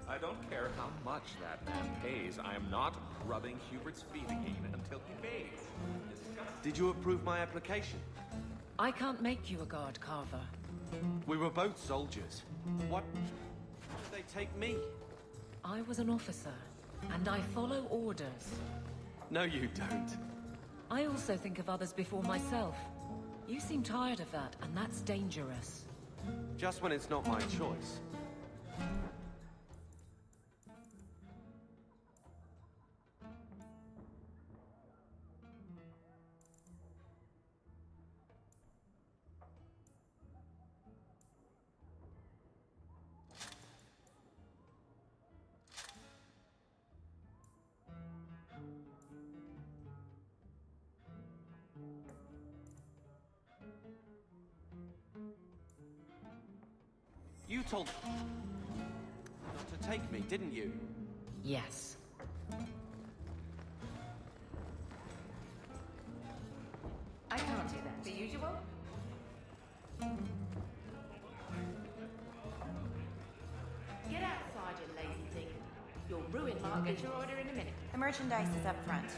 I don't care how much that man pays. I am not rubbing Hubert's feet again until he pays. Did you approve my application? I can't make you a guard, Carver. We were both soldiers. What did they take me? I was an officer, and I follow orders. No, you don't. I also think of others before myself. You seem tired of that, and that's dangerous. Just when it's not my choice. You told not to take me, didn't you? Yes. I can't do that. The usual? Get outside, you lazy thing. You'll ruin my... I'll get your order in a minute. The merchandise is up front.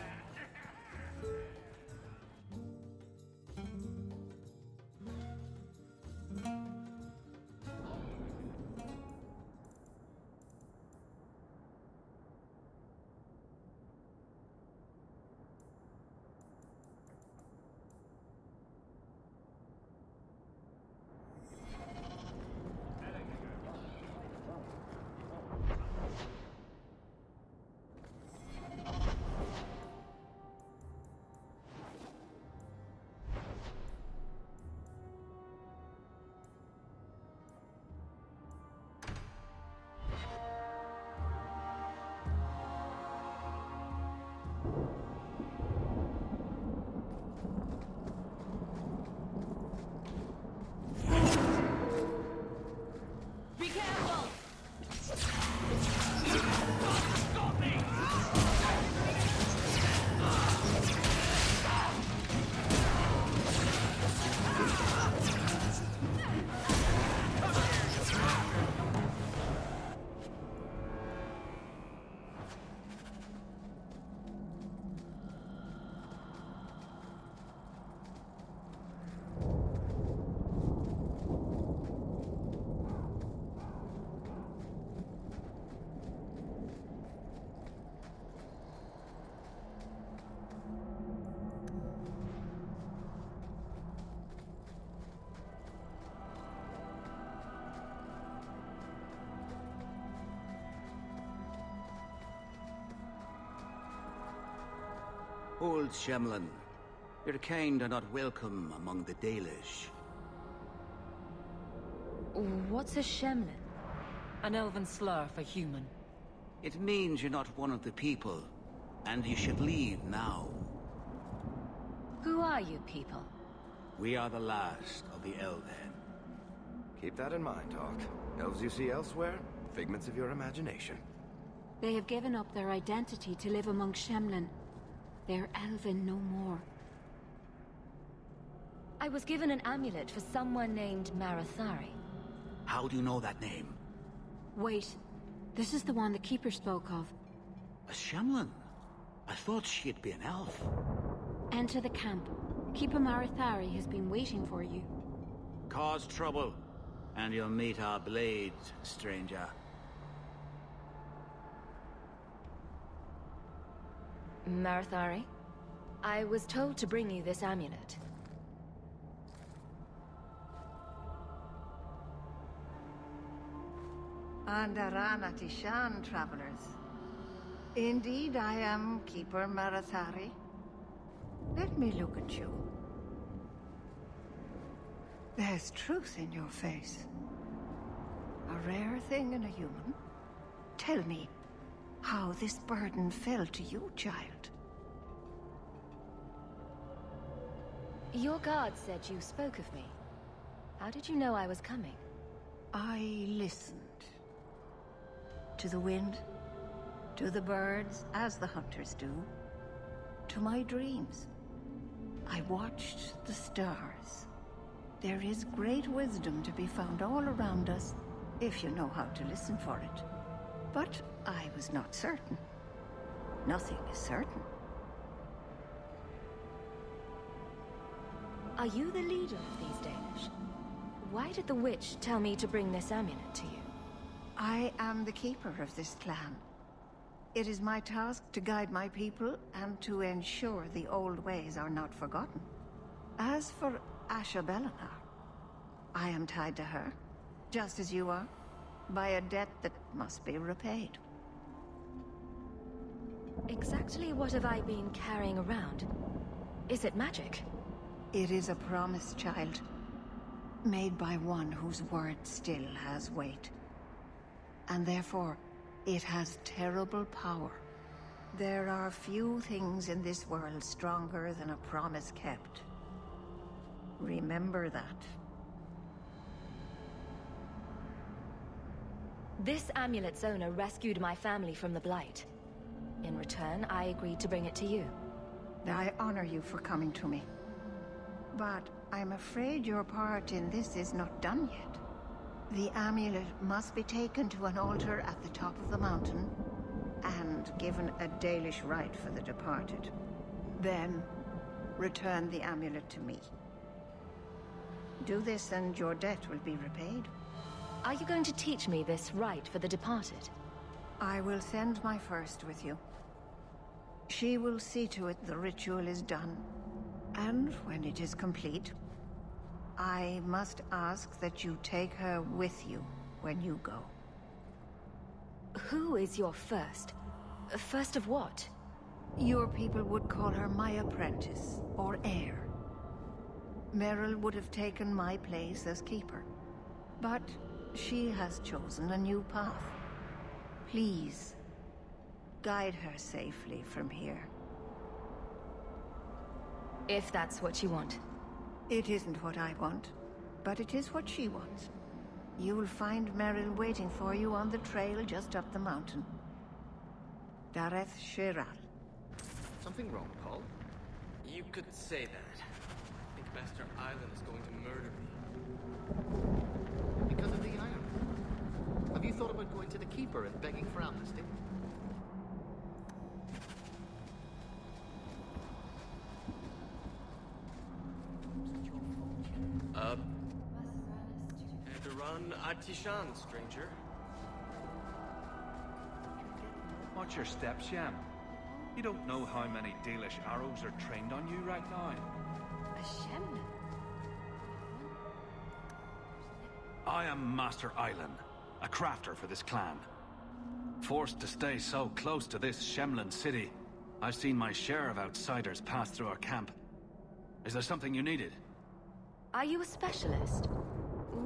Old Shemlin, your kind are not welcome among the Dalish. What's a Shemlin? An elven slur for human. It means you're not one of the people, and you should leave now. Who are you people? We are the last of the Elven. Keep that in mind, Hawk. Elves you see elsewhere, figments of your imagination. They have given up their identity to live among Shemlin. They're elven no more. I was given an amulet for someone named Marathari. How do you know that name? Wait, this is the one the Keeper spoke of. A Shemlin? I thought she'd be an elf. Enter the camp. Keeper Marathari has been waiting for you. Cause trouble, and you'll meet our blades, stranger. Marathari, I was told to bring you this amulet. Andarana Tishan, travelers. Indeed, I am Keeper Marathari. Let me look at you. There's truth in your face. A rare thing in a human. Tell me how this burden fell to you, child. Your guard said you spoke of me. How did you know I was coming? I listened. To the wind, to the birds, as the hunters do, to my dreams. I watched the stars. There is great wisdom to be found all around us, if you know how to listen for it. But I was not certain. Nothing is certain. Are you the leader of these Danish? Why did the witch tell me to bring this amulet to you? I am the keeper of this clan. It is my task to guide my people and to ensure the old ways are not forgotten. As for Asha Bellinar, I am tied to her, just as you are, by a debt that must be repaid. Exactly what have I been carrying around? Is it magic? It is a promise, child, made by one whose word still has weight. And therefore, it has terrible power. There are few things in this world stronger than a promise kept. Remember that. This amulet's owner rescued my family from the Blight. In return, I agreed to bring it to you. I honor you for coming to me. But I'm afraid your part in this is not done yet. The amulet must be taken to an altar at the top of the mountain and given a Dalish rite for the departed. Then, return the amulet to me. Do this and your debt will be repaid. Are you going to teach me this rite for the departed? I will send my first with you. She will see to it the ritual is done. And when it is complete, I must ask that you take her with you when you go. Who is your first? First of what? Your people would call her my apprentice, or heir. Meryl would have taken my place as keeper. But she has chosen a new path. Please, guide her safely from here. If that's what you want. It isn't what I want, but it is what she wants. You will find Meryl waiting for you on the trail just up the mountain. Dareth Shiral. Something wrong, Paul? You could say that. I think Master Island is going to murder me. Because of the iron. Have you thought about going to the Keeper and begging for amnesty? Run Atishan, stranger. Watch your steps, Yam. You don't know how many Dalish arrows are trained on you right now. A Shemlin? I am Master Island, a crafter for this clan. Forced to stay so close to this Shemlin city, I've seen my share of outsiders pass through our camp. Is there something you needed? Are you a specialist?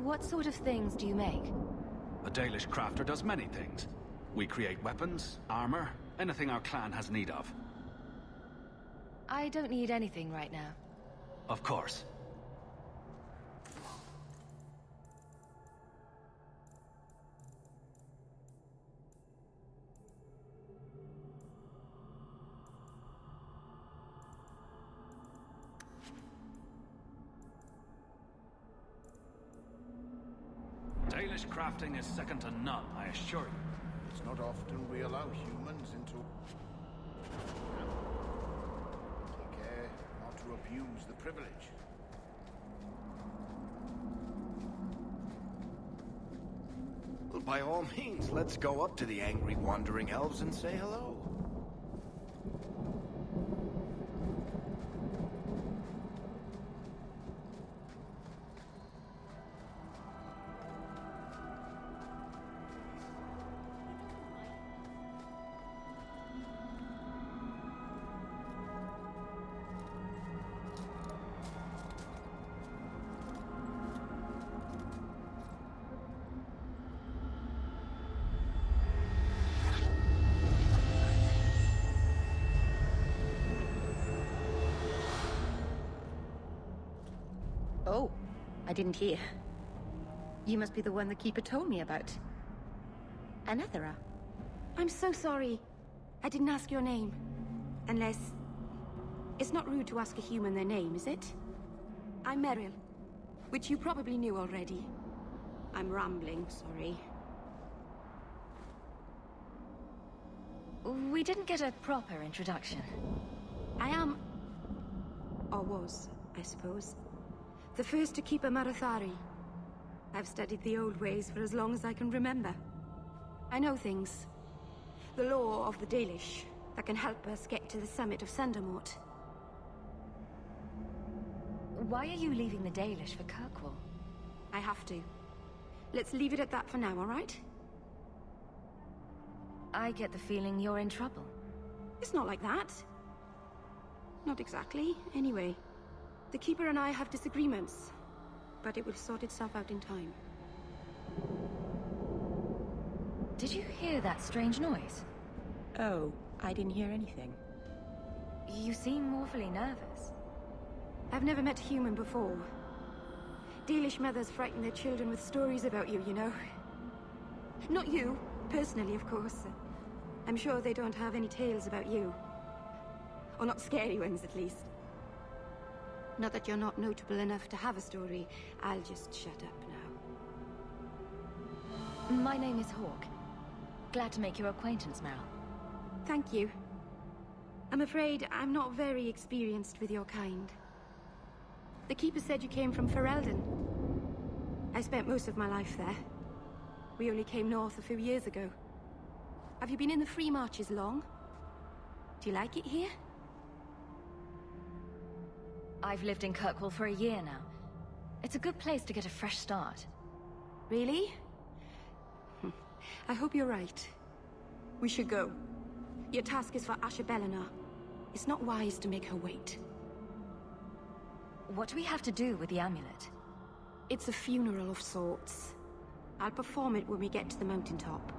What sort of things do you make? A Dalish crafter does many things. We create weapons, armor, anything our clan has need of. I don't need anything right now. Of course. Dalish crafting is second to none, I assure you. It's not often we allow humans into... Take care not to abuse the privilege. Well, by all means, let's go up to the angry wandering elves and say hello. Oh, I didn't hear. You must be the one the Keeper told me about. Anethera. I'm so sorry. I didn't ask your name. Unless... It's not rude to ask a human their name, is it? I'm Meryl, which you probably knew already. I'm rambling, sorry. We didn't get a proper introduction. I am... or was, I suppose. The first to keep a Marathari. I've studied the old ways for as long as I can remember. I know things. The law of the Dalish that can help us get to the summit of Sundermort. Why are you leaving the Dalish for Kirkwall? I have to. Let's leave it at that for now, all right? I get the feeling you're in trouble. It's not like that. Not exactly, anyway. The Keeper and I have disagreements, but it will sort itself out in time. Did you hear that strange noise? Oh, I didn't hear anything. You seem awfully nervous. I've never met a human before. Dalish mothers frighten their children with stories about you, you know. Not you, personally, of course. I'm sure they don't have any tales about you. Or not scary ones, at least. Not that you're not notable enough to have a story. I'll just shut up now. My name is Hawk. Glad to make your acquaintance, Meryl. Thank you. I'm afraid I'm not very experienced with your kind. The Keeper said you came from Ferelden. I spent most of my life there. We only came north a few years ago. Have you been in the Free Marches long? Do you like it here? I've lived in Kirkwall for a year now. It's a good place to get a fresh start. Really? I hope you're right. We should go. Your task is for Asher Bellinar. It's not wise to make her wait. What do we have to do with the amulet? It's a funeral of sorts. I'll perform it when we get to the mountaintop.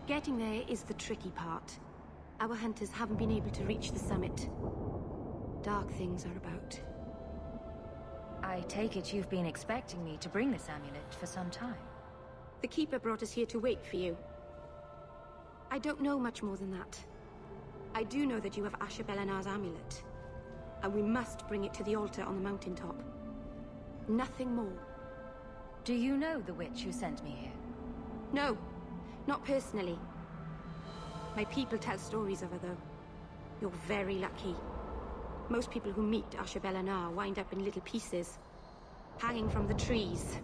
Getting there is the tricky part. Our hunters haven't been able to reach the summit. Dark things are about. I take it you've been expecting me to bring this amulet for some time. The Keeper brought us here to wait for you. I don't know much more than that. I do know that you have Asher Bellinar's amulet. And we must bring it to the altar on the mountaintop. Nothing more. Do you know the witch who sent me here? No, not personally. My people tell stories of her, though. You're very lucky. Most people who meet Asher Bellinar wind up in little pieces, hanging from the trees.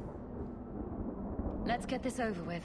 Let's get this over with.